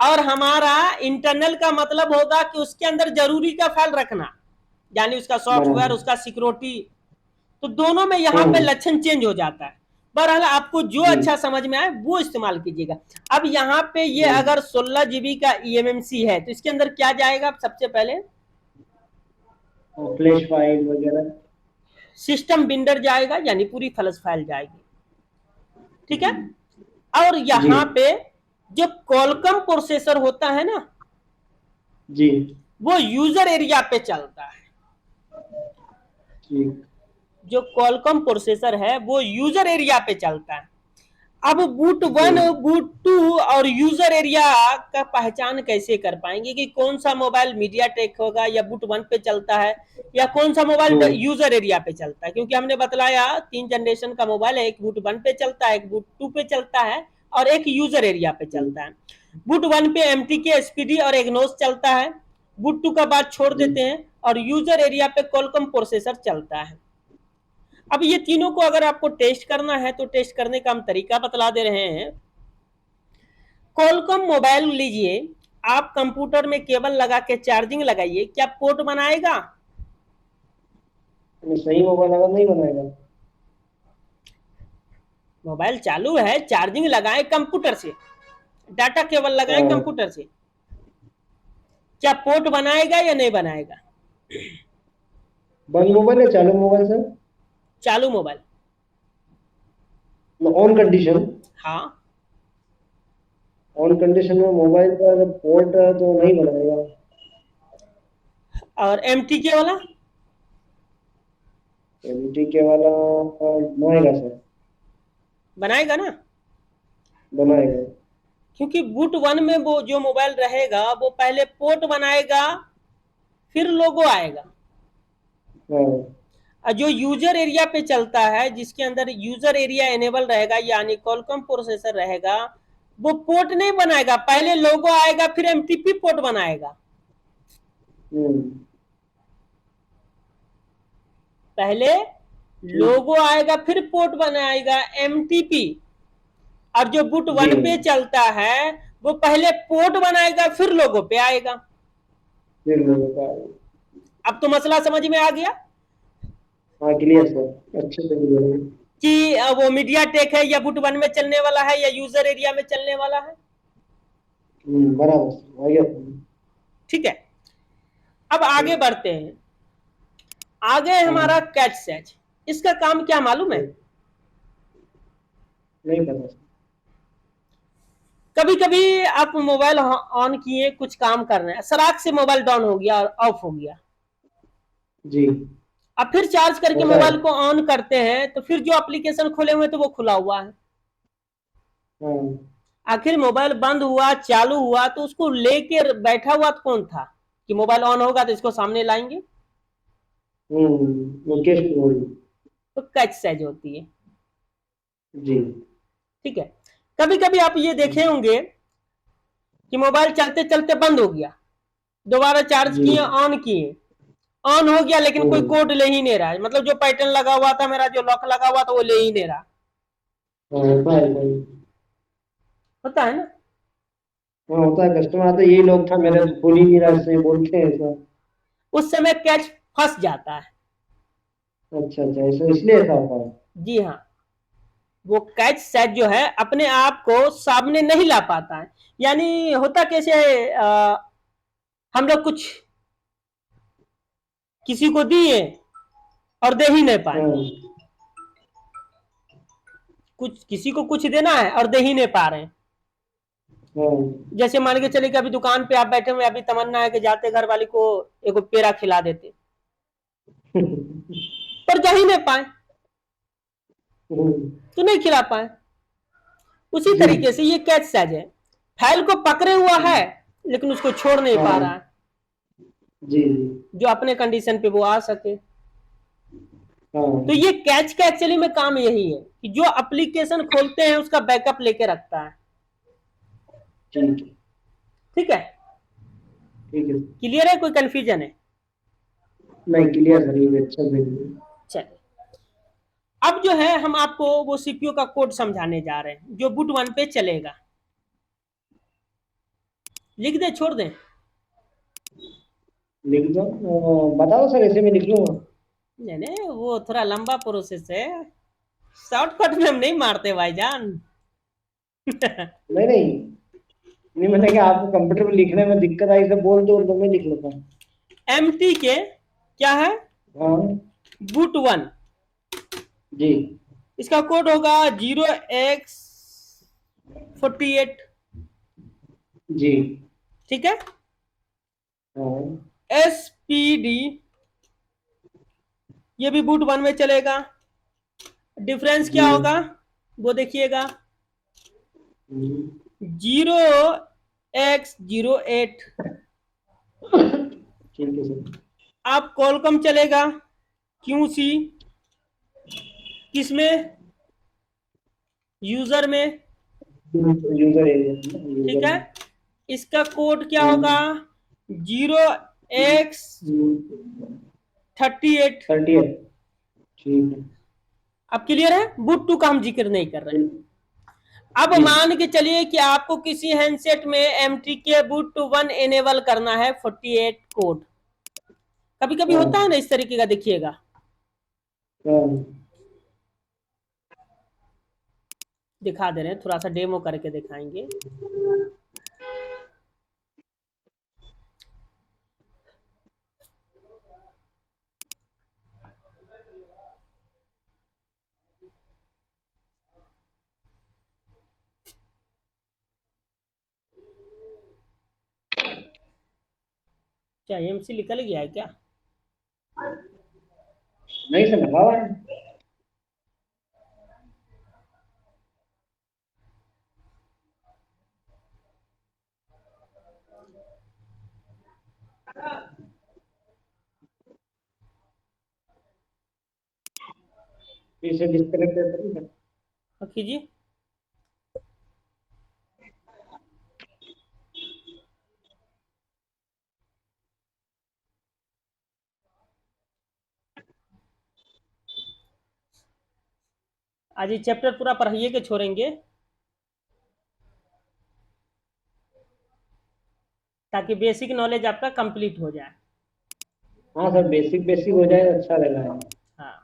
B: और हमारा इंटरनल का मतलब होगा कि उसके अंदर जरूरी का फाइल रखना, यानी उसका सॉफ्टवेयर, उसका सिक्योरिटी। तो दोनों में यहाँ पे लक्षण चेंज हो जाता है। बहरहाल आपको जो अच्छा समझ में आए वो इस्तेमाल कीजिएगा। अब यहाँ पे ये अगर 16 GB का ईएमएमसी है तो इसके अंदर क्या जाएगा, सबसे पहले
A: फ्लैश फाइल वगैरह।
B: सिस्टम बिंडर जाएगा, यानी पूरी फ्लश फाइल जाएगी। ठीक है। और
A: जी
B: यहाँ पे जो कॉलकम प्रोसेसर होता है ना,
A: जी।
B: वो यूजर एरिया पे चलता है।
A: ठीक।
B: जो कॉलकम प्रोसेसर है वो यूजर एरिया पे चलता है। अब बूट 1 बूट 2 और यूजर एरिया का पहचान कैसे कर पाएंगे कि कौन सा मोबाइल मीडिया टेक होगा या बूट 1 पे चलता है, या कौन सा मोबाइल यूजर एरिया पे चलता है। क्योंकि हमने बतलाया 3 जनरेशन का मोबाइल है, एक बूट 1 पे चलता है, एक बूट 2 पे चलता है, और एक यूजर एरिया पे चलता है। बूट 1 पे एमटीके एसपीडी और एग्नोस चलता है, बूट 2 का बात छोड़ देते हैं, और यूजर एरिया पे कॉलकम प्रोसेसर चलता है। अब ये तीनों को अगर आपको टेस्ट करना है तो टेस्ट करने का हम तरीका बतला दे रहे हैं। कॉलकम मोबाइल लीजिए, आप कंप्यूटर में केबल लगा के चार्जिंग लगाइए, क्या पोर्ट बनाएगा?
A: सही मोबाइल अगर नहीं बनाएगा।
B: मोबाइल चालू है, चार्जिंग लगाए कंप्यूटर से, डाटा केबल लगाए कंप्यूटर से, क्या पोर्ट बनाएगा या नहीं बनाएगा?
A: बंद मोबाइल है चालू मोबाइल सर?
B: चालू मोबाइल।
A: ऑन कंडीशन,
B: हाँ,
A: ऑन कंडीशन में मोबाइल का अगर पोर्ट है तो नहीं बनाएगा।
B: और MTK वाला
A: MTK वाला बनाएगा सर,
B: बनाएगा ना,
A: बनाएगा।
B: क्योंकि बूट वन में वो जो मोबाइल रहेगा वो पहले पोर्ट बनाएगा, फिर लोगो आएगा।
A: हाँ।
B: और जो यूजर एरिया पे चलता है, जिसके अंदर यूजर एरिया एनेबल रहेगा यानी कॉलकॉम प्रोसेसर रहेगा, वो पोर्ट नहीं बनाएगा, पहले लोगो आएगा फिर MTP पोर्ट बनाएगा।
A: हम्म।
B: पहले
A: ठीक।
B: लोगो आएगा फिर पोर्ट बनाएगा MTP। और जो बूट
A: जी
B: वन पे चलता है वो पहले पोर्ट बनाएगा फिर लोगो पे आएगा।
A: फिर लोगों का।
B: अब तो मसला समझ में आ गया
A: हाँ क्लियर सर, अच्छे से क्लियर है।
B: कि वो मीडिया टेक है या बूट वन में चलने वाला है या यूजर एरिया में चलने वाला है।
A: बराबर सर, आ गया समझ।
B: ठीक है, अब आगे
A: ठीक।
B: बढ़ते हैं। आगे हमारा
A: हाँ।
B: कैच सैच, इसका काम क्या मालूम है?
A: ठीक। नहीं पता सर।
B: कभी कभी आप मोबाइल ऑन किए, कुछ काम कर रहे हैं, सराक से मोबाइल डाउन हो गया और ऑफ हो गया।
A: जी।
B: अब फिर चार्ज करके
A: होता है।
B: मोबाइल को ऑन करते हैं तो फिर जो एप्लीकेशन खोले हुए तो वो खुला हुआ है।
A: हाँ।
B: आखिर मोबाइल बंद हुआ चालू हुआ तो उसको लेके बैठा हुआ तो कौन था कि मोबाइल ऑन होगा तो इसको सामने लाएंगे?
A: वो केस मेमोरी।
B: तो कैच साइज होती है।
A: जी।
B: ठीक है, कभी कभी आप ये देखे होंगे कि मोबाइल चलते चलते बंद हो गया, दोबारा चार्ज
A: जी।
B: किए, ऑन किए, ऑन हो गया लेकिन कोई
A: हम्म।
B: कोड ले ही नहीं रहा है, मतलब जो पैटर्न लगा हुआ था, मेरा जो लॉक लगा हुआ था वो ले ही नहीं रहा।
A: हाँ होता है भाई।
B: होता है ना।
A: हाँ होता है, कस्टमर आता है यही लोग था मेरे तो खुल ही नहीं रहा, इससे बोलते हैं ऐसा।
B: उस समय कैच फंस जाता है।
A: अच्छा अच्छा, ऐसा इसलिए ऐसा होता है।
B: जी हाँ, वो कैच सेट जो है अपने आप को सामने नहीं ला पाता है। यानी होता कैसे है, हम लोग कुछ किसी को दिए और दे ही नहीं पाए,
A: हाँ।
B: कुछ किसी को कुछ देना है और दे ही नहीं पा रहे हैं।
A: हाँ।
B: जैसे मान के चले कि अभी दुकान पे आप बैठे हुए, अभी तमन्ना है कि जाते घर वाली को एक पेड़ा खिला देते, पर जा ही नहीं पाए, तो नहीं खिला पाए। उसी
A: जी।
B: तरीके से ये कैच साइज है, फाइल को पकड़े हुआ है लेकिन उसको छोड़ नहीं पा रहा
A: हाँ।
B: है,
A: जी जी।
B: जो अपने कंडीशन पे वो आ सके। तो
A: हाँ।
B: ये कैच का एक्चुअली में काम यही है कि जो एप्लीकेशन खोलते हैं उसका बैकअप लेके रखता है।
A: ठीक है।
B: ठीक है,
A: ठीक है।
B: क्लियर है, कोई कंफ्यूजन है?
A: नहीं क्लियर सर, ये अच्छा देख लिया।
B: चलिए, अब जो है हम आपको वो सीपीयू का कोड समझाने जा रहे हैं जो बूट वन पे चलेगा। लिख दे, छोड़ दें?
A: लिख दो, बताओ सर, ऐसे में लिख लूंगा।
B: नहीं नहीं, वो थोड़ा लंबा प्रोसेस है, शॉर्टकट में हम नहीं मारते भाईजान।
A: नहीं नहीं, नहीं मैंने कहा आपको कंप्यूटर में लिखने में दिक्कत आई से बोल दो तो मैं लिख लेता हूँ।
B: MT के क्या है?
A: हाँ।
B: Boot one.
A: जी।
B: इसका कोड होगा 0x48।
A: जी।
B: ठीक है,
A: हाँ।
B: SPD ये भी बूट वन में चलेगा। डिफरेंस
A: जी।
B: क्या होगा वो देखिएगा,
A: हम्म।
B: 0x08।
A: ठीक है सर।
B: आप कॉलकम चलेगा, QC किसमें? यूजर में।
A: यूजर एरिया,
B: ठीक
A: यूजर
B: है,
A: में।
B: इसका कोड क्या होगा?
A: हम्म।
B: 0x38।
A: 38। ठीक है।
B: अब क्लियर है, बूट टू का हम जिक्र नहीं कर रहे हैं। अब
A: जी।
B: मान के चलिए कि आपको किसी हैंडसेट में MTK boot to one enable करना है 48 कोड। कभी कभी होता है
A: हाँ।
B: ना इस तरीके का, देखिएगा
A: हाँ।
B: दिखा दे रहे हैं, थोड़ा सा डेमो करके दिखाएंगे। क्या एमसी निकल गया है क्या?
A: नहीं सर, लगा हुआ है। फिर से डिस्कनेक्ट कर।
B: हाँ, कीजिए। आज ये चैप्टर पूरा पढ़ाइए के छोड़ेंगे, ताकि बेसिक नॉलेज आपका कंप्लीट हो जाए।
A: हाँ सर, बेसिक बेसिक हो जाए अच्छा रहेगा।
B: हाँ,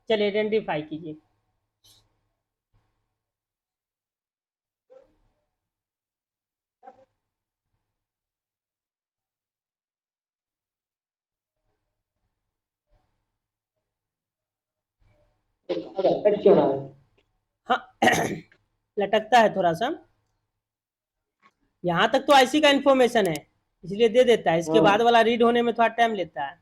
B: चलिए आइडेंटिफाई कीजिए।
A: अटक क्यों रहा है?
B: हाँ लटकता है थोड़ा सा। यहाँ तक तो आईसी का इन्फॉर्मेशन है, इसलिए दे देता है। इसके
A: हाँ।
B: बाद वाला रीड होने में थोड़ा टाइम लेता है।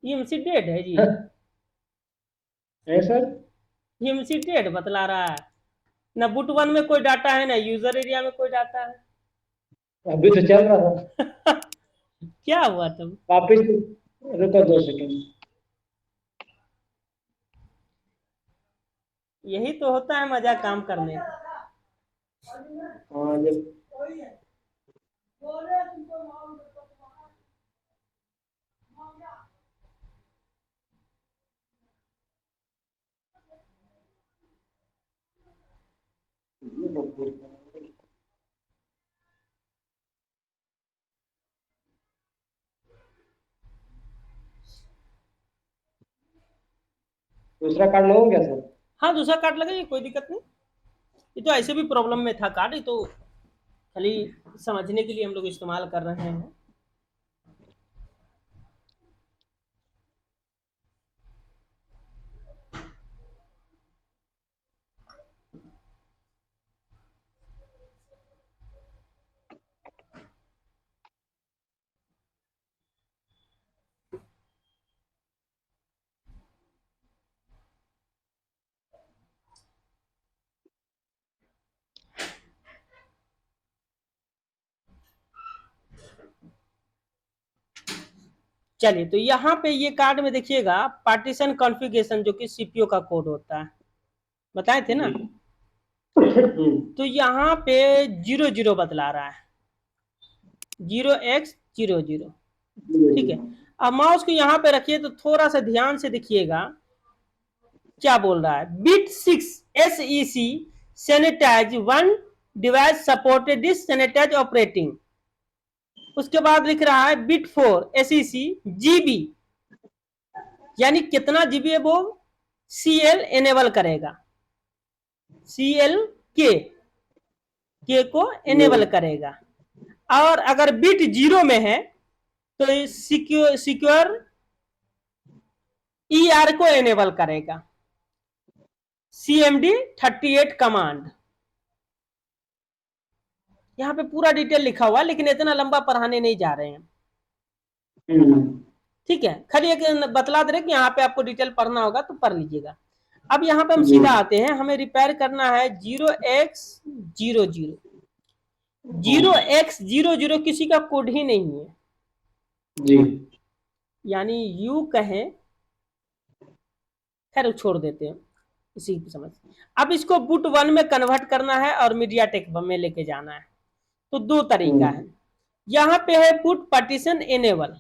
B: ईएमसी डेड है जी।
A: है सर।
B: ईएमसी डेड बतला रहा है। ना बुट वन में कोई डाटा है, ना यूजर एरिया में कोई डाटा है।
A: अभी तो चल रहा था।
B: क्या हुआ तुम?
A: वापिस रुको 2 सेकंड।
B: यही तो होता है मजा काम करने का।
A: हाँ जब दूसरा कार्ड लोगे क्या सर?
B: हाँ, दूसरा कार्ड लगाइए, कोई दिक्कत नहीं। ये तो ऐसे भी प्रॉब्लम में था कार्ड, ये तो खाली समझने के लिए हम लोग इस्तेमाल कर रहे हैं। चलिए, तो यहाँ पे ये कार्ड में देखिएगा पार्टीशन कॉन्फ़िगरेशन, जो कि सीपीयू का कोड होता है, बताए थे ना। तो यहाँ पे 00 बतला रहा है, 0x00। ठीक है, अब माउस को यहाँ पे रखिए तो थोड़ा सा ध्यान से देखिएगा क्या बोल रहा है। Bit 6 SEC sanitise 1 device supported this sanitise operating. उसके बाद लिख रहा है बिट 4 SEC GB, यानी कितना जीबी है वो CL एनेबल करेगा, CL के को एनेबल करेगा। और अगर बिट 0 में है तो सिक्योर ER को एनेबल करेगा, CMD 38 कमांड। यहाँ पे पूरा डिटेल लिखा हुआ है, लेकिन इतना लंबा पढ़ाने नहीं जा रहे हैं। ठीक है, खाली एक बतला दे रहे कि यहाँ पे आपको डिटेल पढ़ना होगा तो पढ़ लीजिएगा। अब यहाँ पे हम सीधा आते हैं, हमें रिपेयर करना है 0x00। 0x00 किसी का कोड ही नहीं है
A: जी।
B: यानी यू कहें, खैर छोड़ देते हैं, इसी की समझ। अब इसको बुट 1 में कन्वर्ट करना है और मीडिया टेक में लेके जाना है। तो दो तरीका है, यहाँ पे है बुट पार्टीशन एनेबल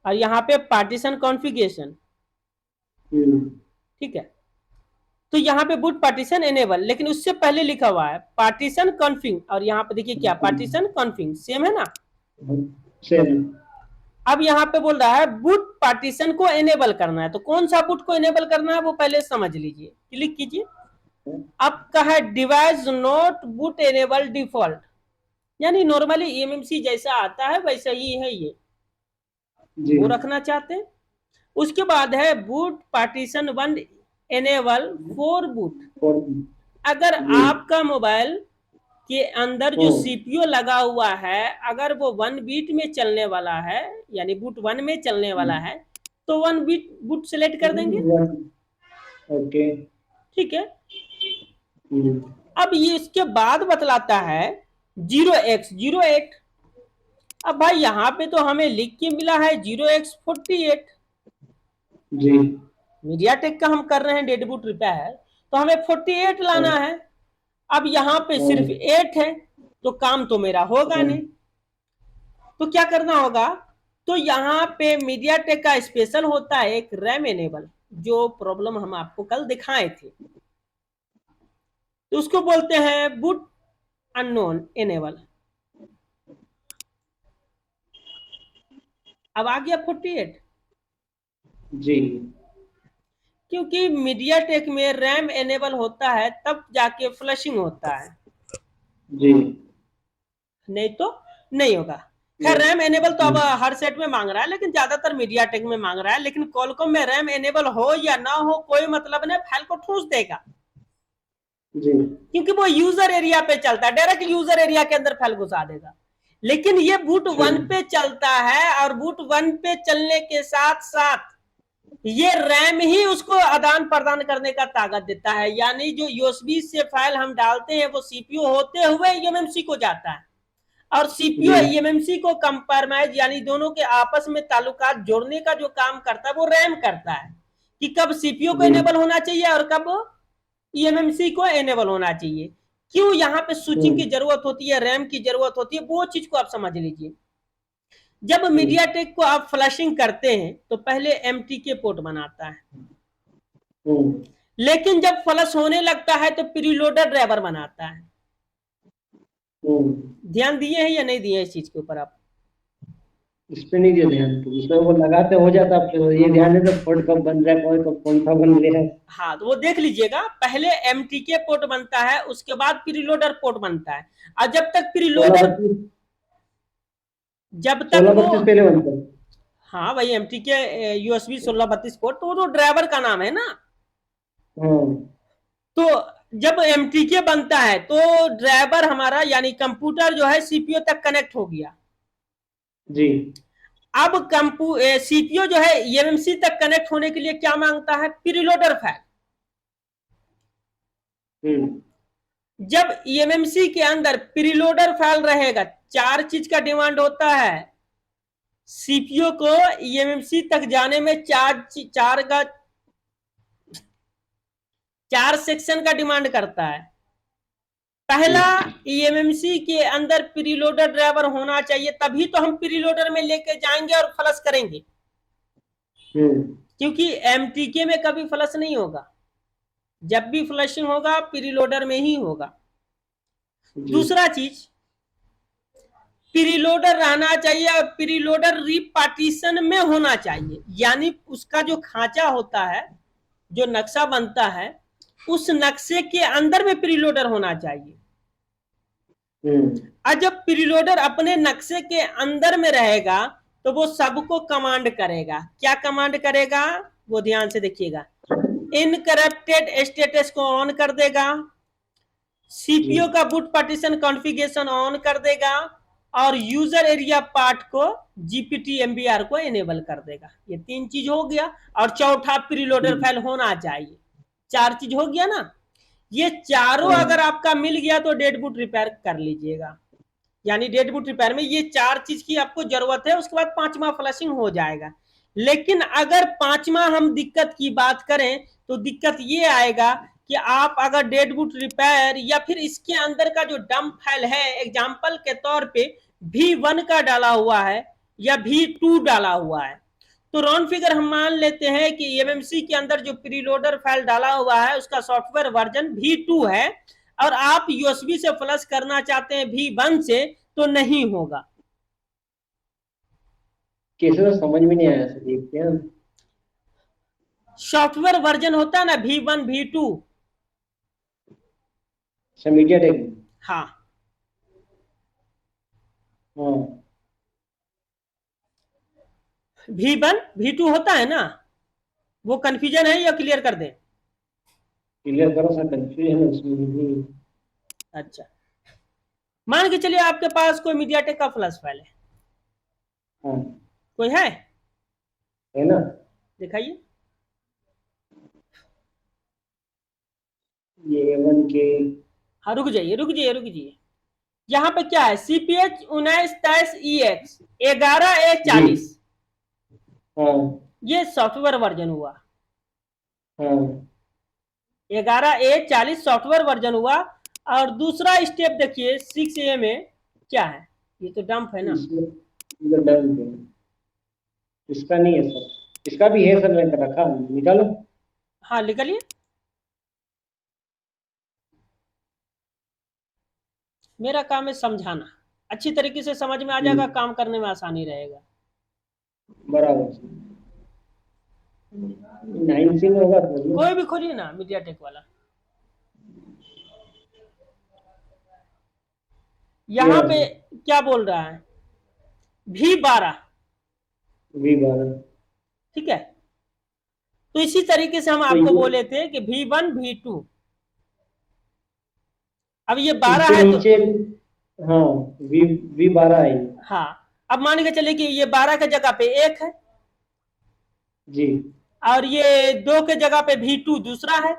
B: और यहाँ पे पार्टीशन कॉन्फ़िगरेशन। ठीक है, तो यहाँ पे बुट पार्टीशन एनेबल, लेकिन उससे पहले लिखा हुआ है पार्टीशन कॉन्फिग, और यहाँ पे देखिए क्या पार्टीशन कॉन्फिग सेम है ना।
A: सेम। अब
B: यहाँ पे बोल रहा है बुट पार्टीशन को एनेबल करना है, तो कौन सा बुट को एनेबल करना है वो पहले समझ लीजिए, क्लिक कीजिए। अब का है device not boot enable default, यानी नॉर्मली ईएमएमसी जैसा आता है वैसा ही है ये,
A: जी।
B: वो रखना चाहते हैं। उसके बाद है boot partition 1 enable for boot.
A: और
B: अगर
A: जी।
B: आपका मोबाइल के अंदर जो सीपीयू लगा हुआ है अगर वो 1 बीट में चलने वाला है, यानी बूट 1 में चलने वाला है, तो 1 बीट बूट सेलेक्ट कर देंगे।
A: ओके।
B: ठीक है। अब ये इसके बाद बतलाता है 0x08। अब भाई यहाँ पे तो हमें लिख के मिला है 0x48,
A: जी।
B: मीडियाटेक का हम कर रहे हैं डेड बूट रिपेयर, तो हमें 48 लाना है। अब यहाँ पे सिर्फ 8 है, तो काम तो मेरा होगा नहीं। तो क्या करना होगा, तो यहाँ पे मीडियाटेक का स्पेशल होता है एक रैम एनेबल, जो प्रॉब्लम हम आपको कल दिखाए थे, तो उसको बोलते हैं बूट अननोन एनेबल। अब आ गया 48,
A: जी।
B: क्योंकि मीडियाटेक में रैम एनेबल होता है तब जाके फ्लशिंग होता है,
A: जी।
B: नहीं तो नहीं होगा। खैर रैम एनेबल तो अब हर सेट में मांग रहा है, लेकिन ज्यादातर मीडियाटेक में मांग रहा है। लेकिन कॉलकॉम में रैम एनेबल हो या ना हो कोई मतलब नहीं, फाइल को ठूस देगा,
A: जी।
B: क्योंकि वो यूजर एरिया पे चलता है, डायरेक्ट यूजर एरिया के अंदर फाइल घुसा देगा। लेकिन ये बूट 1 पे चलता है, और बूट 1 पे चलने के साथ साथ ये रैम ही उसको आदान प्रदान करने का ताकत देता है। यानी जो यूएसबी से फाइल हम डालते हैं वो सीपीयू होते हुए ईएमएमसी को जाता है, और सीपीयू ईएमएमसी को कंप्रोमाइज यानी दोनों के आपस में ताल्लुकात जोड़ने का जो काम करता है वो रैम करता है, कि कब सीपीयू को इनेबल होना चाहिए और कब ईएमएमसी को इनेबल होना चाहिए। क्यों यहाँ पे स्विचिंग की जरूरत होती है, रैम की जरूरत होती है, वो चीज को आप समझ लीजिए। जब मीडियाटेक को आप फ्लशिंग करते हैं तो पहले एमटीके पोर्ट बनाता है, लेकिन जब फ्लश होने लगता है तो प्रीलोडर ड्राइवर बनाता है। ध्यान दिए हैं या नहीं दिए इस चीज के ऊपर आप?
A: इस पे नहीं दिया ध्यान, तो इसमें वो लगाते हो जाता, फिर ये ध्यान है तो पोर्ट कब बन रहा है, कौन सा बन रहा है।
B: हाँ, तो वो देख लीजिएगा, पहले एमटीके पोर्ट बनता है, उसके बाद प्रीलोडर पोर्ट बनता है। और जब तक प्रीलोडर, जब तक वो
A: 1632 पहले बनता है।
B: हाँ भाई एमटीके यूएसबी 1632 पोर्ट, तो वो तो ड्राइवर का नाम है ना। तो जब एमटीके बनता है तो ड्राइवर हमारा यानी कंप्यूटर जो है सीपीयू तक कनेक्ट हो गया।
A: जी।
B: अब सीपीयू जो है ईएमएमसी तक कनेक्ट होने के लिए क्या मांगता है, प्रीलोडर फाइल। जब ईएमएमसी के अंदर प्रीलोडर फाइल रहेगा, 4 चीज का डिमांड होता है सीपीयू को ईएमएमसी तक जाने में, 4 सेक्शन का डिमांड करता है। पहला, ईएमएमसी के अंदर प्रीलोडर ड्राइवर होना चाहिए, तभी तो हम प्रीलोडर में लेके जाएंगे और फ्लश करेंगे, क्योंकि एमटीके में कभी फ्लश नहीं होगा, जब भी फ्लशिंग होगा प्रीलोडर में ही होगा। दूसरा चीज, प्रीलोडर रहना चाहिए और प्रीलोडर रिपार्टीशन में होना चाहिए, यानी उसका जो खांचा होता है, जो नक्शा बनता है, उस नक्शे के अंदर में प्रीलोडर होना चाहिए। और जब प्रीलोडर अपने नक्शे के अंदर में रहेगा तो वो सबको कमांड करेगा। क्या कमांड करेगा, वो ध्यान से देखिएगा। इनकरप्टेड स्टेटस को ऑन कर देगा, सीपीयू का बूट पार्टीशन कॉन्फ़िगरेशन ऑन कर देगा, और यूजर एरिया पार्ट को जीपीटी एमबीआर को इनेबल कर देगा। ये 3 चीज हो गया। और चौथा, प्रीलोडर फाइल होना चाहिए। 4 चीज हो गया ना। ये चारों अगर आपका मिल गया तो डेड बूट रिपेयर कर लीजिएगा। यानी डेड बूट रिपेयर में ये 4 चीज की आपको जरूरत है, उसके बाद 5वां फ्लशिंग हो जाएगा। लेकिन अगर 5वां हम दिक्कत की बात करें तो दिक्कत ये आएगा कि आप अगर डेड बूट रिपेयर या फिर इसके अंदर का जो डंप फाइल है, एग्जांपल के तौर पे V1 का डाला हुआ है या V2 डाला हुआ है, तो राउंड फिगर हम मान लेते हैं कि ईएमएमसी के अंदर जो प्रीलोडर फाइल डाला हुआ है उसका सॉफ्टवेयर वर्जन V2 है, और आप यूएसबी से फ्लश करना चाहते हैं V1 से, तो नहीं होगा।
A: कैसे, तो समझ में नहीं आया सर, ये क्या
B: सॉफ्टवेयर वर्जन होता है ना V1 V2।
A: मीडियाटेक?
B: हाँ,
A: हाँ
B: V1 V2 होता है ना, वो कंफ्यूजन है या क्लियर कर दें?
A: क्लियर करो सर, कंफ्यूजन है उसमें भी।
B: अच्छा, मान के चलिए आपके पास कोई मीडियाटेक का फ्लैश फाइल है,
A: हाँ
B: कोई है?
A: है ना।
B: दिखाइए।
A: ये A1 के।
B: हाँ, रुक जाइए रुक जाइए रुक जाइए। यहाँ पे क्या है? CPH 19-EX 11A40,
A: जी। हाँ
B: ये सॉफ्टवेयर वर्जन हुआ।
A: हाँ
B: 11A40 सॉफ्टवेयर वर्जन हुआ। और दूसरा स्टेप देखिए 6A में क्या है? ये तो डंप है ना।
A: इसमें इधर डन है। इसका नहीं है सर, इसका भी है सर, मैंने रखा, निकालो।
B: हाँ, निकलिए। मेरा काम है समझाना, अच्छी तरीके से समझ में आ जाएगा, काम करने में आसानी रहेगा।
A: बराबर। 9C में होगा सर ना?
B: कोई भी खोलिए ना मीडियाटेक वाला।
A: ये
B: यहाँ
A: रहा
B: पे
A: सर,
B: क्या बोल रहा है? V12,
A: V12।
B: ठीक है। तो इसी तरीके से हम
A: तो
B: आपको
A: ये
B: बोले थे कि V1 V2, अब ये 12
A: इसके
B: है तो
A: नीचे, हाँ, वी V12 है ये।
B: हाँ, अब मान के चलिए कि ये 12 के जगह पे 1 है,
A: जी।
B: और ये 2 के जगह पे V2 दूसरा है।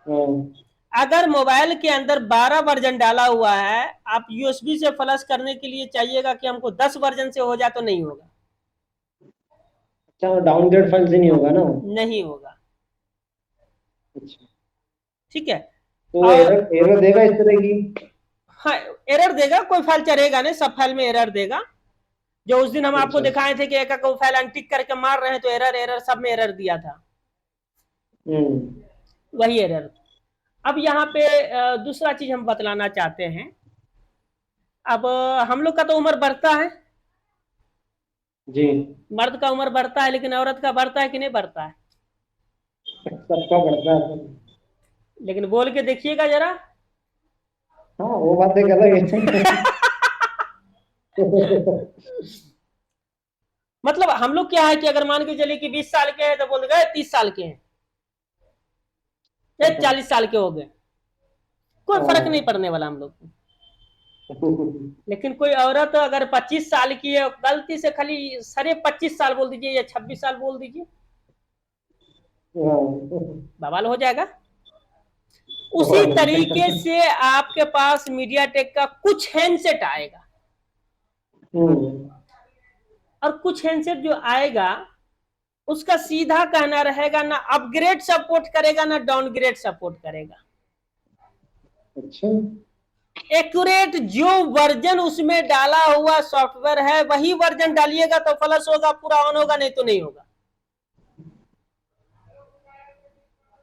A: हाँ
B: अगर मोबाइल के अंदर 12 वर्जन डाला हुआ है, आप यूएसबी से फ्लश करने के लिए चाहिएगा कि हमको 10 वर्जन से हो जाए, तो नहीं होगा।
A: अच्छा, डाउनग्रेड फाइल से नहीं होगा ना?
B: नहीं होगा,
A: अच्छा,
B: ठीक है।
A: तो वो
B: और
A: एरर एरर देगा इस तरह की?
B: हाँ, एरर देगा, कोई फाइल चलेगा नहीं, सब फाइल में एरर देगा। जो उस दिन हम आपको
A: अच्छा।
B: दिखाए थे कि एक एक फाइल अनटिक करके मार रहे हैं, तो एरर एरर सब में एरर दिया था,
A: हम्म।
B: वही एरर। अब यहाँ पे दूसरा चीज हम बतलाना चाहते हैं। अब हम लोग का तो उम्र बढ़ता है,
A: जी।
B: मर्द का उम्र बढ़ता है, लेकिन औरत का बढ़ता है कि नहीं बढ़ता है?
A: सबका बढ़ता है सर।
B: लेकिन बोल के देखिएगा जरा।
A: हाँ, वो बात एक अलग है।
B: मतलब हम लोग क्या है कि अगर मान के चलिए कि 20 साल के हैं तो बोल गए 30 साल के हैं, या 40 साल के हो गए, कोई फर्क नहीं
A: हाँ।
B: पड़ने वाला हम लोग को। लेकिन कोई औरत अगर 25 साल की है, गलती से खाली सरे 25 साल बोल दीजिए या 26 साल बोल दीजिए,
A: हाँ।
B: बवाल हो जाएगा। उसी तरीके से आपके पास मीडियाटेक का कुछ हैंडसेट आएगा,
A: हम्म।
B: और कुछ हैंडसेट जो आएगा उसका सीधा कहना रहेगा ना अपग्रेड सपोर्ट करेगा ना डाउनग्रेड सपोर्ट करेगा।
A: अच्छा।
B: एक्यूरेट जो वर्जन उसमें डाला हुआ सॉफ्टवेयर है वही वर्जन डालिएगा तो फ्लश होगा, पूरा ऑन होगा, नहीं तो नहीं होगा।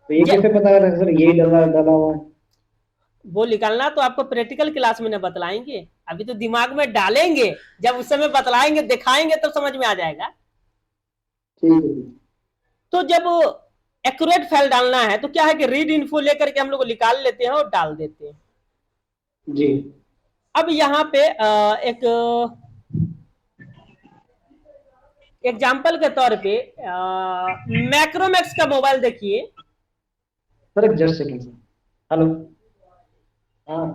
A: तो ये कैसे पता करें सर, यही डला डला हुआ है?
B: वो निकालना तो आपको प्रैक्टिकल क्लास में ना बतलाएंगे, अभी तो दिमाग में डालेंगे, जब उस समय बतलाएंगे दिखाएंगे तब समझ में आ जाएगा।
A: ठीक है।
B: तो जब एक्यूरेट फाइल डालना है तो क्या है कि रीड इन्फो लेकर के हम लोग निकाल लेते हैं और डाल देते हैं।
A: जी।
B: अब यहाँ पे एक एग्जाम्पल के तौर पे मैक्रोमैक्स का मोबाइल देखिए।
A: सर एक जस्ट सेकंड सर। हेलो। हाँ,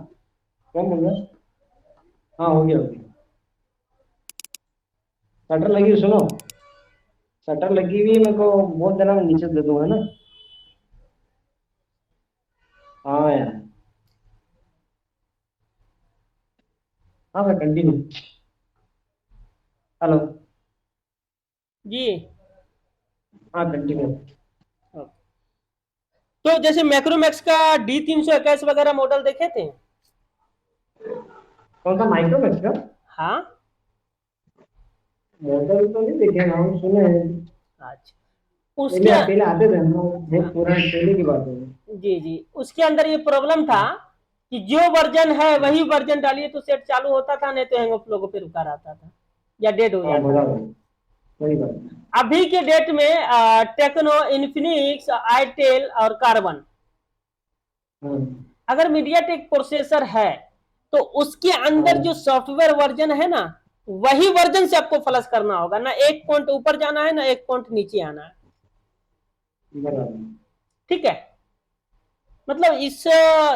A: कौन बोल रहा है? हाँ, हो गया हो गया। शटर लगी हुई, सुनो। शटर लगी हुई है, मेरे को बोल देना, मैं नीचे दे दूंगा ना। हाँ यार। हाँ सर, कंटिन्यू। हेलो।
B: जी,
A: हाँ, कंटिन्यू।
B: तो जैसे मैक्रोमैक्स का D321 वगैरह मॉडल देखे थे?
A: कौन सा, माइक्रोमैक्स का?
B: हाँ।
A: मॉडल तो नहीं देखे, नाम सुने हैं।
B: अच्छा,
A: पहले
B: उसके
A: पहले आते थे ना, बहुत पुराने पहले की बात है।
B: जी जी, उसके अंदर ये प्रॉब्लम था कि जो वर्जन है वही वर्जन डालिए तो सेट चालू होता था, नहीं तो हैंग ऑफ लोगों पे रुका रहता था या डेड हो
A: हाँ,
B: जाता था।
A: बराबर। सही बात।
B: अभी के डेट में टेक्नो, इन्फिनिक्स, आईटेल और कार्बन,
A: हाँ।
B: अगर मीडियाटेक प्रोसेसर है तो उसके अंदर जो सॉफ्टवेयर वर्जन है ना, वही वर्जन से आपको फ्लश करना होगा ना, एक पॉइंट ऊपर जाना है ना एक पॉइंट नीचे आना है।
A: बराबर।
B: ठीक है, मतलब इस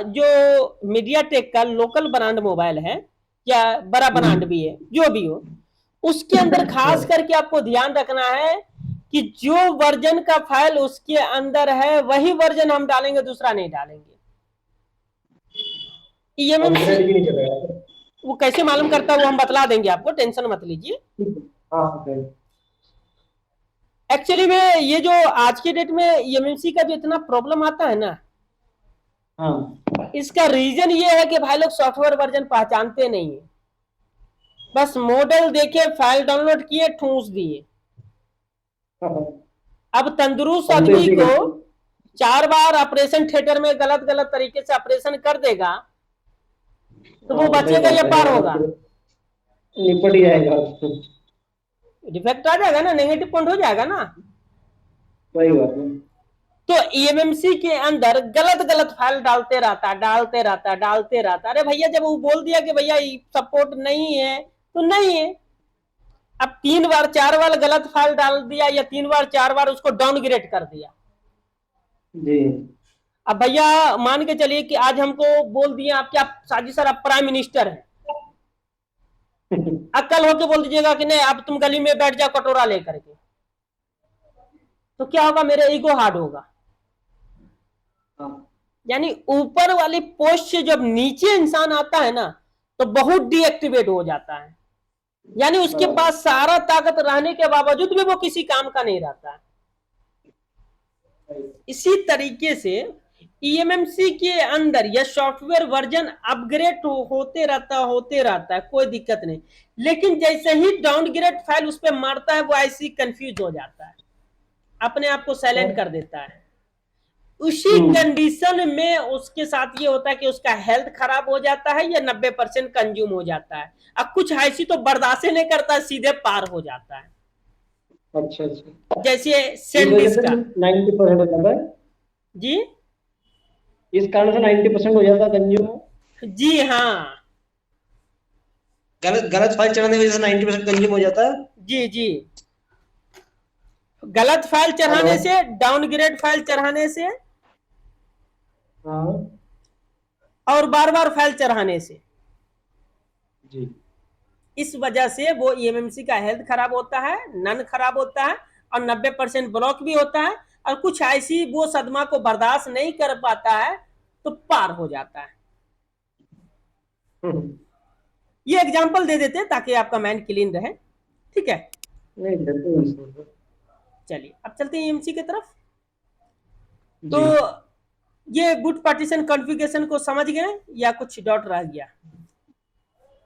B: जो मीडिया टेक का लोकल ब्रांड मोबाइल है या बड़ा ब्रांड भी है जो भी हो, उसके अंदर खास करके आपको ध्यान रखना है कि जो वर्जन का फाइल उसके अंदर है वही वर्जन हम डालेंगे, दूसरा नहीं डालेंगे। ईएमएमसी
A: अपग्रेड भी नहीं चलेगा।
B: वो कैसे मालूम करता है वो हम बतला देंगे आपको, टेंशन मत लीजिए।
A: हाँ सर।
B: एक्चुअली में ये जो आज के डेट में ईएमएमसी का जो इतना प्रॉब्लम आता है ना,
A: हाँ
B: इसका रीजन ये है कि भाई लोग सॉफ्टवेयर वर्जन पहचानते नहीं है, बस मॉडल देखे फाइल डाउनलोड किए ठूस दिए। अब तंदुरुस्त
A: हम तो
B: आदमी
A: इसी
B: को
A: करते हैं।
B: 4 बार ऑपरेशन थिएटर में गलत गलत तरीके से ऑपरेशन कर देगा तो वो
A: हाँ, सही
B: बचेगा या
A: बात
B: पार
A: है।
B: होगा?
A: निपट ही जाएगा।
B: डिफेक्ट आ जाएगा ना, नेगेटिव पॉइंट हो जाएगा ना।
A: सही बात है।
B: तो ईएमएमसी के अंदर गलत गलत फाइल डालते रहता डालते रहता डालते रहता। अरे भैया जब वो बोल दिया कि भैया सपोर्ट नहीं है तो नहीं है। अब 3 बार 4 बार गलत फाइल डाल दिया या 3 बार 4 बार उसको डाउनग्रेड कर दिया।
A: जी।
B: अब भैया मान के चलिए कि आज हमको बोल दिए आपके आप साजिद सर आप प्राइम मिनिस्टर हैं, अब कल होके बोल दीजिएगा कि नहीं अब तुम गली में बैठ जाओ कटोरा लेकर के, तो क्या होगा? मेरे ईगो हार्ड होगा। यानी ऊपर वाली पोस्ट से जब नीचे इंसान आता है ना तो बहुत डीएक्टिवेट हो जाता है, यानी उसके पास सारा ताकत रहने के बावजूद भी वो किसी काम का नहीं रहता है। इसी तरीके से ईएमएमसी के अंदर यह सॉफ्टवेयर वर्जन अपग्रेड होते रहता है, कोई दिक्कत नहीं। लेकिन जैसे ही डाउनग्रेड फाइल उस पर मारता है वो ऐसी कंफ्यूज हो जाता है, अपने आप को साइलेंट कर देता है। उसी कंडीशन में उसके साथ ये होता है कि उसका हेल्थ खराब हो जाता है या 90% कंज्यूम हो जाता है। अब कुछ ऐसी तो बर्दाश्त नहीं करता, सीधे पार हो जाता है।
A: अच्छा अच्छा।
B: जैसे
A: इस वजह
B: सैंडिस्क
A: से
B: का
A: 90% हो जाता है।
B: जी,
A: इस कारण से 90% हो जाता है कंज्यूम।
B: जी हाँ,
A: गलत गलत फाइल चढ़ाने की वजह से 90% कंज्यूम हो जाता है।
B: जी जी, गलत फाइल चढ़ाने से, डाउनग्रेड फाइल चढ़ाने से
A: हाँ
B: और बार बार फाइल चढ़ाने से,
A: जी।
B: इस वजह से वो ईएमएमसी का हेल्थ खराब होता है, नन खराब होता है और 90% ब्लॉक भी होता है। और कुछ ऐसी वो सदमा को बर्दाश्त नहीं कर पाता है तो पार हो जाता है। ये एग्जांपल दे देते हैं ताकि आपका माइंड क्लीन रहे। ठीक है,
A: नहीं बिल्कुल।
B: चलिए अब चलते हैं ईएमसी की तरफ।
A: जी।
B: तो ये बूट पार्टीशन कॉन्फ़िगरेशन को समझ गए या कुछ डाउट रह गया?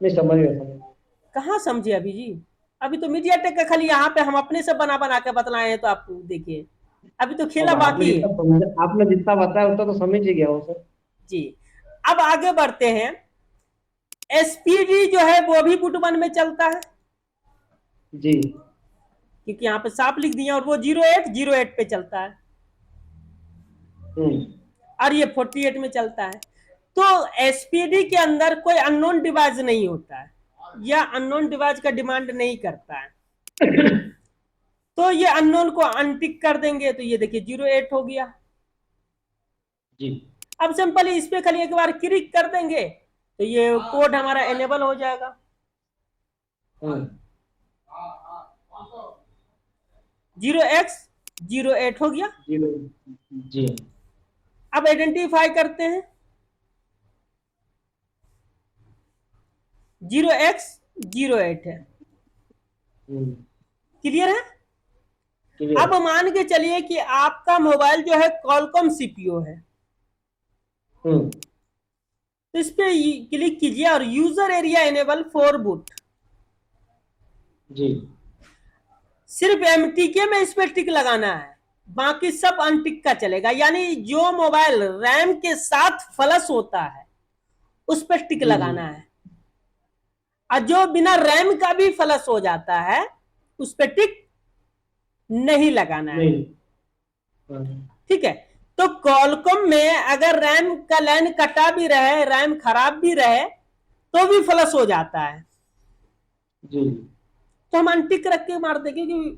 A: नहीं समझ गया समझ गया।
B: कहाँ समझे अभी जी? अभी तो मीडिया टेक का खाली यहाँ पे हम अपने से बना बना के बतलाए हैं, तो आप देखिए अभी तो खेला
A: अब
B: बाकी है।
A: आपने जितना बताया उतना तो समझ ही गया हो सर।
B: जी, अब आगे बढ़ते हैं। एसपीडी जो है वो भी बूट 1 में चलता है,
A: जी।
B: क्योंकि यहाँ पे साफ लिख दिया, और वो 0808 पे चलता है और ये 48 में चलता है। तो एसपीडी के अंदर कोई अननोन डिवाइस नहीं होता है या अननोन डिवाइस का डिमांड नहीं करता है। तो ये अननोन को अनटिक कर देंगे तो ये देखिए 08 हो गया
A: जी।
B: अब सिंपल इस पे खाली एक बार क्लिक कर देंगे तो ये कोड हमारा एनेबल हो जाएगा। 0x08 हो गया।
A: जी।
B: अब आइडेंटिफाई करते हैं 0x08 है। क्लियर है? अब मान के चलिए कि आपका मोबाइल जो है कॉलकॉम सीपीयू है, तो इस पे क्लिक कीजिए और user area enable for boot.
A: जी।
B: सिर्फ एमटीके में इस पे टिक लगाना है, बाकी सब अनटिक का चलेगा। यानी जो मोबाइल रैम के साथ फ्लश होता है उस पर टिक लगाना है, और जो बिना रैम का भी फ्लश हो जाता है उस पर टिक नहीं लगाना है। ठीक है, तो कॉलकॉम में अगर रैम का लाइन कटा भी रहे, रैम खराब भी रहे, तो भी फ्लश हो जाता है,
A: जी
B: तो हम अनटिक रख के मारते, क्योंकि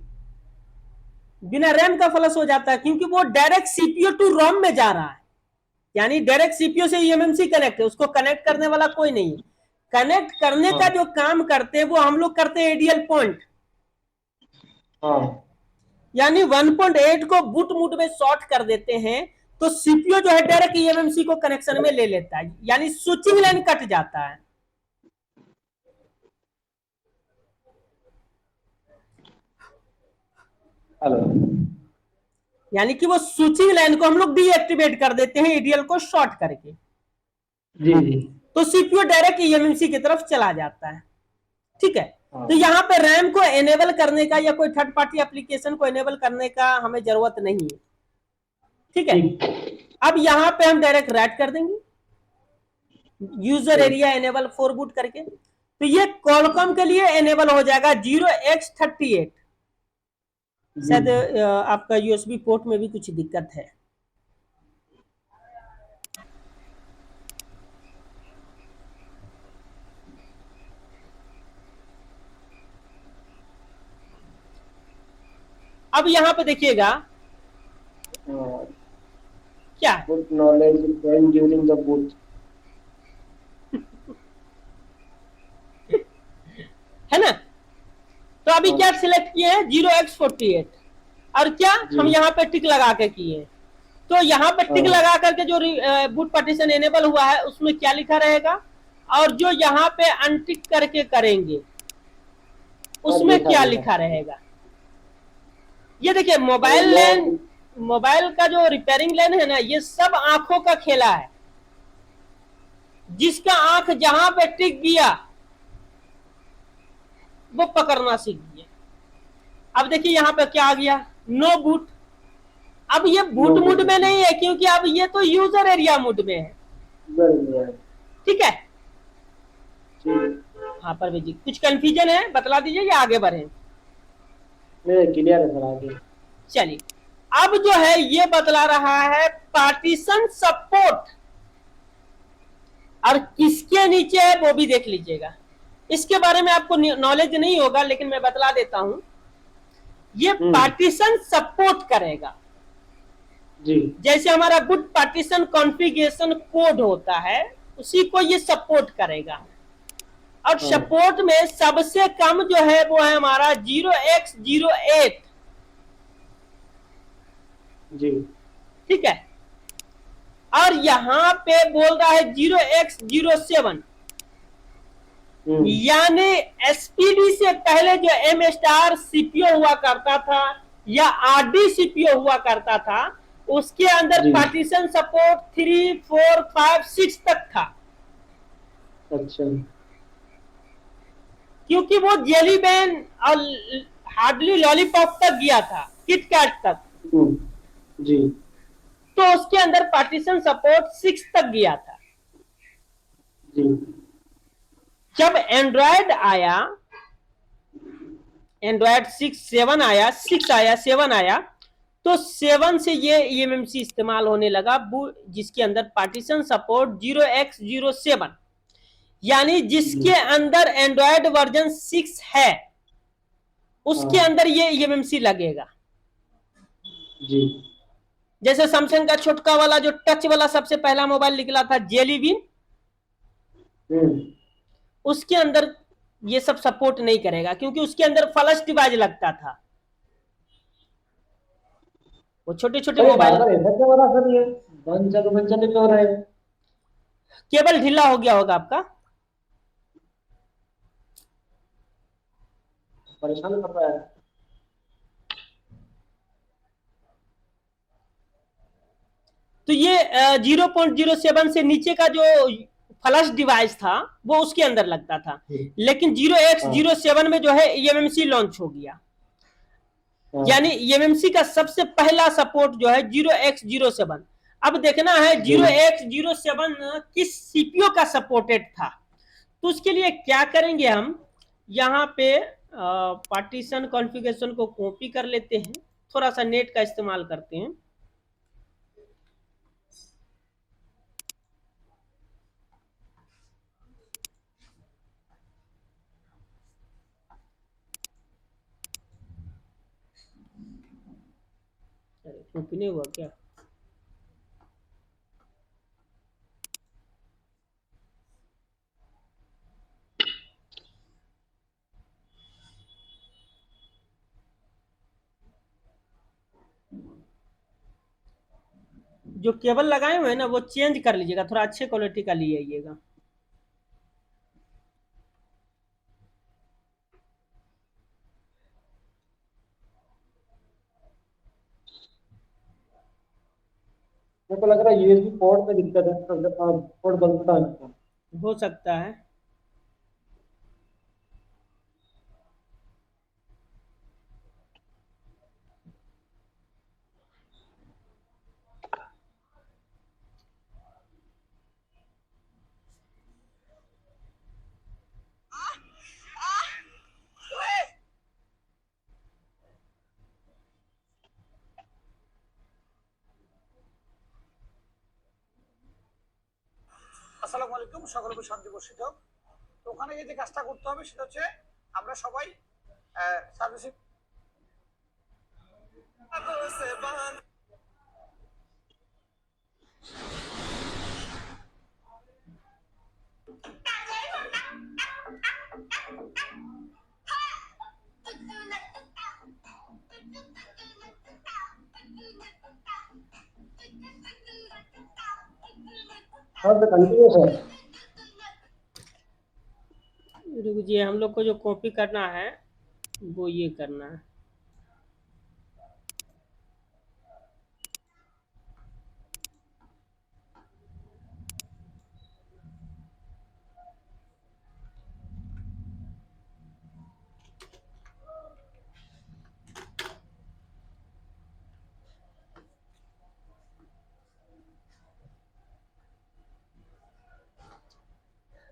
B: बिना रैम का फ्लश हो जाता है, क्योंकि वो डायरेक्ट सीपीयू टू रोम में जा रहा है, यानी डायरेक्ट सीपीयू से ईएमएमसी कनेक्ट है, उसको कनेक्ट करने वाला कोई नहीं है। कनेक्ट करने
A: हाँ
B: का जो काम करते हैं वो हम लोग करते हैं एडीएल पॉइंट,
A: हाँ
B: यानी 1.8 को बूट मोड में शॉर्ट कर देते हैं, तो सीपीयू जो है डायरेक्ट ईएमएमसी को कनेक्शन में ले लेता है, यानी स्विचिंग लाइन कट जाता है।
A: हेलो।
B: यानी कि वो स्विचिंग लाइन को हम लोग डीएक्टिवेट कर देते हैं एडीएल को शॉर्ट करके,
A: जी जी
B: तो सीपीयू डायरेक्ट ईएमएमसी की तरफ चला जाता है। ठीक है,
A: हाँ
B: तो यहां पे रैम को एनेबल करने का या कोई थर्ड पार्टी एप्लीकेशन को एनेबल करने का हमें जरूरत नहीं है। ठीक है,
A: ठीक।
B: अब यहां पे हम डायरेक्ट राइट कर देंगे यूजर
A: ठीक।
B: एरिया एनेबल फॉर बूट करके, तो ये कॉलकॉम के लिए एनेबल हो जाएगा 0x38। शायद आपका यूएसबी पोर्ट में भी कुछ दिक्कत है। अब यहां पे देखिएगा क्या है,
A: Good knowledge when during the boot।
B: है ना। तो अभी
A: हाँ
B: क्या सिलेक्ट किए हैं 0x48, और क्या हम
A: जी
B: यहाँ पे टिक लगा के किए, तो यहाँ पे टिक
A: हाँ
B: लगा करके जो बूट पार्टीशन एनेबल हुआ है उसमें क्या लिखा रहेगा, और जो यहाँ पे अनटिक करके करेंगे
A: हाँ
B: उसमें
A: देखा
B: क्या
A: देखा।
B: लिखा रहेगा। ये देखिए मोबाइल
A: मैं
B: लेन, मोबाइल का जो रिपेयरिंग लेन है ना, ये सब आंखों का खेला है, जिसका आंख जहां पे टिक गया वो पकड़ना सीख गया। अब देखिए यहाँ पे क्या आ गया, नो बूट। अब ये बूट
A: नो
B: मूड
A: boot।
B: में नहीं है, क्योंकि अब ये तो यूजर एरिया मूड में है।
A: बढ़िया।
B: ठीक है,
A: ठीक।
B: हाँ पर जी कुछ कंफ्यूजन है बतला दीजिए या आगे बढ़े।
A: मेरे क्लियर है सर, आगे।
B: चलिए, अब जो है ये बतला रहा है पार्टीशन सपोर्ट, और किसके नीचे है वो भी देख लीजिएगा। इसके बारे में आपको नॉलेज नहीं होगा, लेकिन मैं बतला देता हूं, ये पार्टीशन सपोर्ट करेगा।
A: जी
B: जैसे हमारा बूट पार्टीशन कॉन्फ़िगरेशन कोड होता है, उसी को ये सपोर्ट करेगा। और
A: हाँ
B: सपोर्ट में सबसे कम जो है वो है हमारा 0x08।
A: जी
B: ठीक है, और यहां पे बोल रहा है 0x07, यानी एसपीडी से पहले जो एम स्टार सीपीओ हुआ करता था या आरडी सीपीओ हुआ करता था, उसके अंदर
A: जी
B: पार्टीशन सपोर्ट 3, 4, 5, 6 तक था,
A: अच्छा
B: क्योंकि वो जेली बेन और हार्डली लॉलीपॉप तक गया था, किटकैट तक,
A: जी
B: तो उसके अंदर पार्टीशन सपोर्ट 6 तक गया था।
A: जी
B: जब एंड्रॉयड आया, एंड्रॉयड 6, 7 आया, 6 आया, 7 आया, तो 7 से ये ईएमएमसी इस्तेमाल होने लगा, जिसके अंदर पार्टीशन सपोर्ट 0x07, यानी जिसके अंदर एंड्रॉयड वर्जन 6 है उसके अंदर ये ईएमएमसी लगेगा।
A: जी
B: जैसे सैमसंग का छोटका वाला जो टच वाला सबसे पहला मोबाइल निकला था जेली बीन, उसके अंदर ये सब सपोर्ट नहीं करेगा, क्योंकि उसके अंदर फ्लश डिवाइस लगता था, वो छोटे छोटे मोबाइल।
A: ऐसा क्या हो रहा सर, ये बंद चले पे हो रहा है।
B: केबल ढीला हो गया होगा आपका,
A: परेशान कर रहा है।
B: तो ये 0.07 से नीचे का जो फ्लश डिवाइस था वो उसके अंदर लगता था, लेकिन 0x07 में जो है ईएमएमसी लॉन्च हो गया, यानी ईएमएमसी का सबसे पहला सपोर्ट जो है 0x07। अब देखना है 0x07 किस सीपीयू का सपोर्टेड था, तो उसके लिए क्या करेंगे, हम यहाँ पे पार्टीशन कॉन्फ़िगरेशन को कॉपी कर लेते हैं, थोड़ा सा नेट का इस्तेमाल करते हैं। ओपन नहीं हुआ क्या? जो केबल लगाए हुए हैं ना वो चेंज कर लीजिएगा, थोड़ा अच्छे क्वालिटी का ले आइएगा।
A: मेरे को लग रहा है यूएसबी पोर्ट में दिक्कत है, तो पोर्ट बदलता है।
B: हो सकता है।
C: আসসালামু আলাইকুম, সকলকে শান্তি বর্ষিত। তো ওখানে যে কাজটা করতে হবে সেটা হচ্ছে আমরা সবাই সার্ভিসিং
A: हाँ तो कंटिन्यूस है।
B: रुक जी, हम लोग को जो कॉपी करना है वो ये करना है।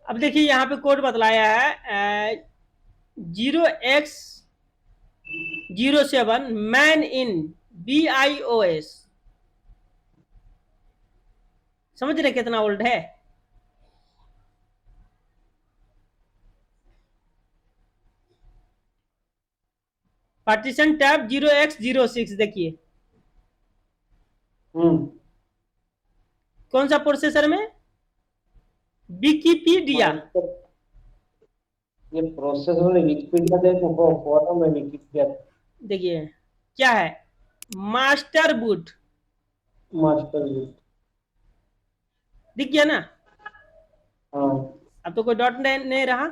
B: अब देखिए यहाँ पे कोड बतलाया है 0x07 मैन इन BIOS। समझ रहे कितना ओल्ड है? पार्टीशन टैब 0x06 देखिए कौन सा प्रोसेसर में? विकिपीडिया।
A: ये प्रोसेसर में विकिपीडिया देखो, फोरम में विकिपीडिया।
B: देखिए क्या है, मास्टर बूट।
A: मास्टर बूट
B: दिख गया ना?
A: हाँ।
B: अब तो कोई डॉट नहीं रहा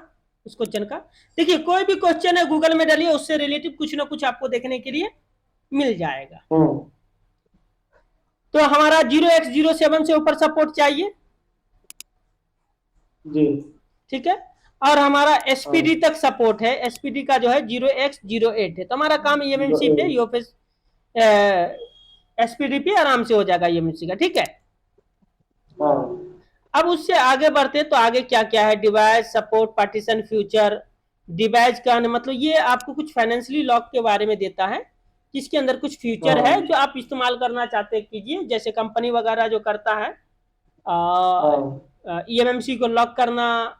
B: उस क्वेश्चन का। देखिए कोई भी क्वेश्चन है गूगल में डालिए, उससे रिलेटिव कुछ ना कुछ आपको देखने के लिए मिल जाएगा। तो हमारा 0x07 से ऊपर सपोर्ट चाहिए
A: जी,
B: ठीक है। और हमारा एसपीडी तक सपोर्ट है, एसपीडी का जो है 0x08 है। तो हमारा काम ईएमएमसी पे यूएफएस एसपीडी पे आराम से हो जाएगा ईएमएमसी का, ठीक है। अब उससे आगे बढ़ते तो आगे क्या क्या है, device support, partition future, device का मतलब ये आपको कुछ फाइनेंशियली लॉक के बारे में देता है, जिसके अंदर कुछ फ्यूचर है जो आप इस्तेमाल करना चाहते कीजिए। जैसे कंपनी वगैरह जो करता है ईएमएमसी को लॉक करना,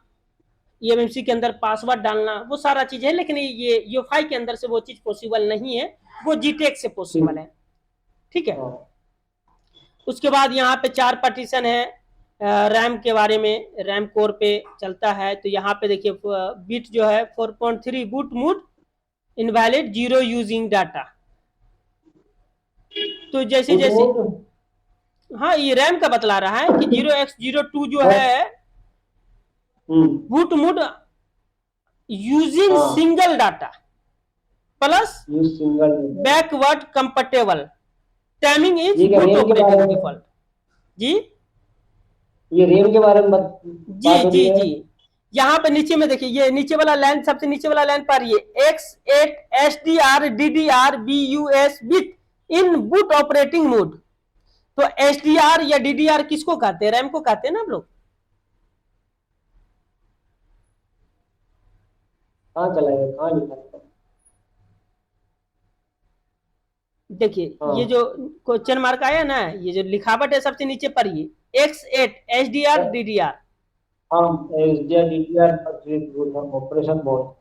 B: ईएमएमसी के अंदर पासवर्ड डालना, वो सारा चीज है। लेकिन ये यूएफआई के अंदर से वो चीज पॉसिबल नहीं है, वो जीटेक से पॉसिबल है, ठीक है। उसके बाद यहाँ पे 4 पार्टीशन है। रैम के बारे में, रैम कोर पे चलता है। तो यहाँ पे देखिए बिट जो है 4.3 boot mode invalid 0 using data. तो जैसे जैसे हाँ ये रैम का बतला रहा है कि 0x02 जो है boot mode using single data plus backward compatible, timing is boot operating default. जी
A: ये रैम के बारे में
B: जी यहाँ पे नीचे में देखिए, ये नीचे वाला लाइन, सबसे नीचे वाला लाइन पर ये X8 HDR DDR BUS with in boot operating mode. तो HDR या DDR किसको कहते हैं? रैम को कहते हैं ना हम लोग।
A: कहाँ चला गया, कहाँ लिखा?
B: देखिए ये जो क्वेश्चन मार्क आया ना, ये जो लिखावट है सबसे नीचे पर ये X8 HDR DDR।
A: Operation mode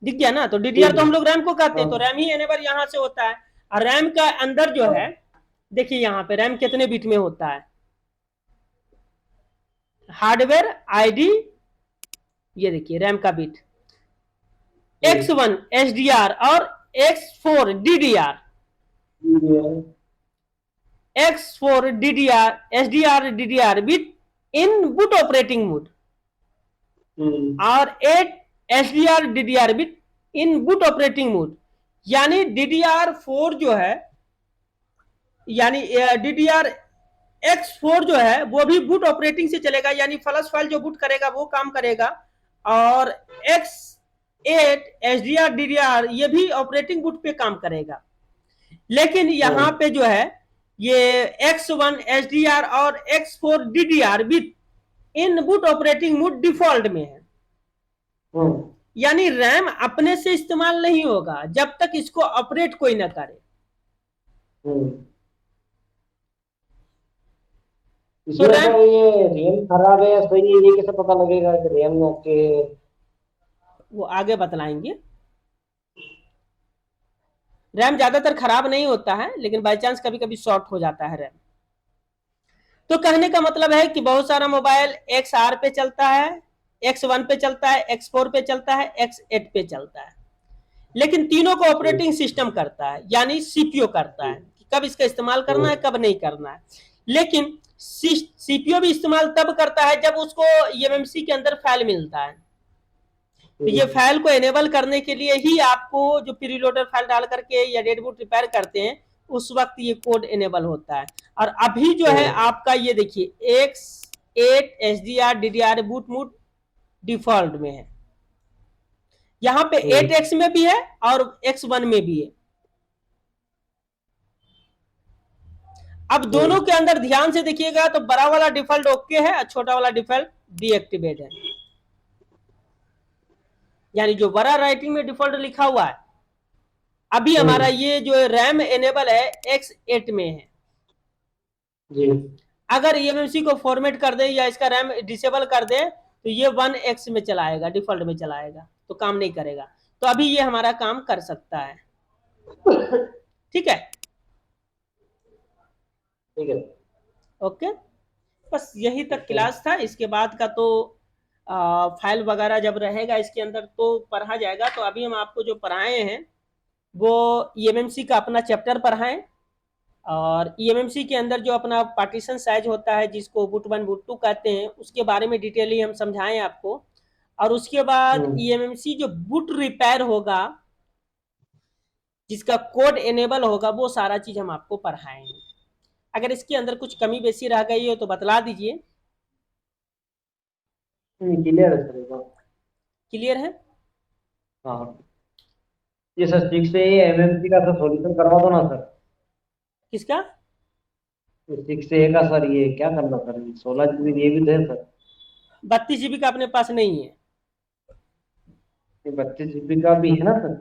B: दिख गया ना? तो DDR तो हम लोग रैम को कहते हैं, तो रैम ही एनेबल यहाँ से होता है। और रैम का अंदर जो है, देखिए यहाँ पे रैम कितने बिट में होता है, हार्डवेयर आईडी, ये देखिए रैम का बिट X1 SDR और X4 DDR, X4 DDR SDR DDR bit इन बूट ऑपरेटिंग मोड और 8 SDR DDR बिट इन बूट ऑपरेटिंग मोड। यानी DDR4 जो है, यानी DDR X4 जो है वो भी बूट ऑपरेटिंग से चलेगा, यानी फ्लश फाइल जो बूट करेगा वो काम करेगा, और X8 SDR DDR ये भी ऑपरेटिंग बूट पे काम करेगा। लेकिन यहाँ पे जो है ये X1 SDR और X4 DDR बिट इन बूट ऑपरेटिंग मोड डिफॉल्ट में है, यानी रैम अपने से इस्तेमाल नहीं होगा जब तक इसको ऑपरेट कोई ना करे।
A: इसमें
B: रैम,
A: तो ये रैम खराब है या सही है, ये कैसे पता लगेगा कि रैम ओके है?
B: वो आगे बतलाएंगे। रैम ज्यादातर खराब नहीं होता है, लेकिन बाई चांस कभी कभी शॉर्ट हो जाता है रैम। तो कहने का मतलब है कि बहुत सारा मोबाइल XR पे चलता है, X1 पे चलता है, X4 पे चलता है, X8 पे चलता है, लेकिन तीनों को ऑपरेटिंग सिस्टम करता है, यानी सीपीयू करता है कि कब इसका इस्तेमाल करना है कब नहीं करना है। लेकिन सीपीयू भी इस्तेमाल तब करता है जब उसको ईएमएमसी के अंदर फाइल मिलता है। तो ये फाइल को एनेबल करने के लिए ही आपको जो प्रीलोडर फाइल डाल करके या डेड बूट रिपेयर करते हैं उस वक्त ये कोड एनेबल होता है। और अभी जो है आपका ये देखिए X8 SDR DDR boot mode default में है, यहाँ पे 8X में भी है और X1 में भी है। अब दोनों के अंदर ध्यान से देखिएगा तो बड़ा वाला डिफॉल्ट ओके है और छोटा वाला डिफॉल्ट डीएक्टिवेट है, यानी जो बड़ा राइटिंग में डिफॉल्ट लिखा हुआ है अभी हमारा ये जो रैम एनेबल है X8 में है
A: जी।
B: अगर ईएमएमसी को फॉर्मेट कर दे या इसका रैम डिसेबल कर दे तो ये 1X में चलाएगा, डिफॉल्ट में चलाएगा, तो काम नहीं करेगा। तो अभी ये हमारा काम कर सकता है, ठीक है,
A: ठीक है,
B: ओके। बस यही तक क्लास था, इसके बाद का तो फाइल वगैरह जब रहेगा इसके अंदर तो पढ़ा जाएगा। तो अभी हम आपको जो पढ़ाए हैं वो ईएमएमसी का अपना चैप्टर पढ़ाएं, और ईएमएमसी के अंदर जो अपना पार्टीशन साइज होता है जिसको बूट 1 बूट 2 कहते हैं उसके बारे में डिटेली हम समझाएं आपको। और उसके बाद ईएमएमसी जो बूट रिपेयर होगा जिसका कोड एनेबल होगा वो सारा चीज हम आपको पढ़ाएंगे। अगर इसके अंदर कुछ कमी बेसी रह गई हो तो बतला दीजिए।
A: क्लियर है सर,
B: क्लियर है?
A: हाँ। ये सर ठीक से एमएमसी का सर सॉल्यूशन करवा दो ना सर।
B: किसका?
A: 6A का सर, ये क्या करना सर, 16 GB ये भी दे सर।
B: 32 GB का अपने पास नहीं है?
A: 32 GB का भी है ना सर?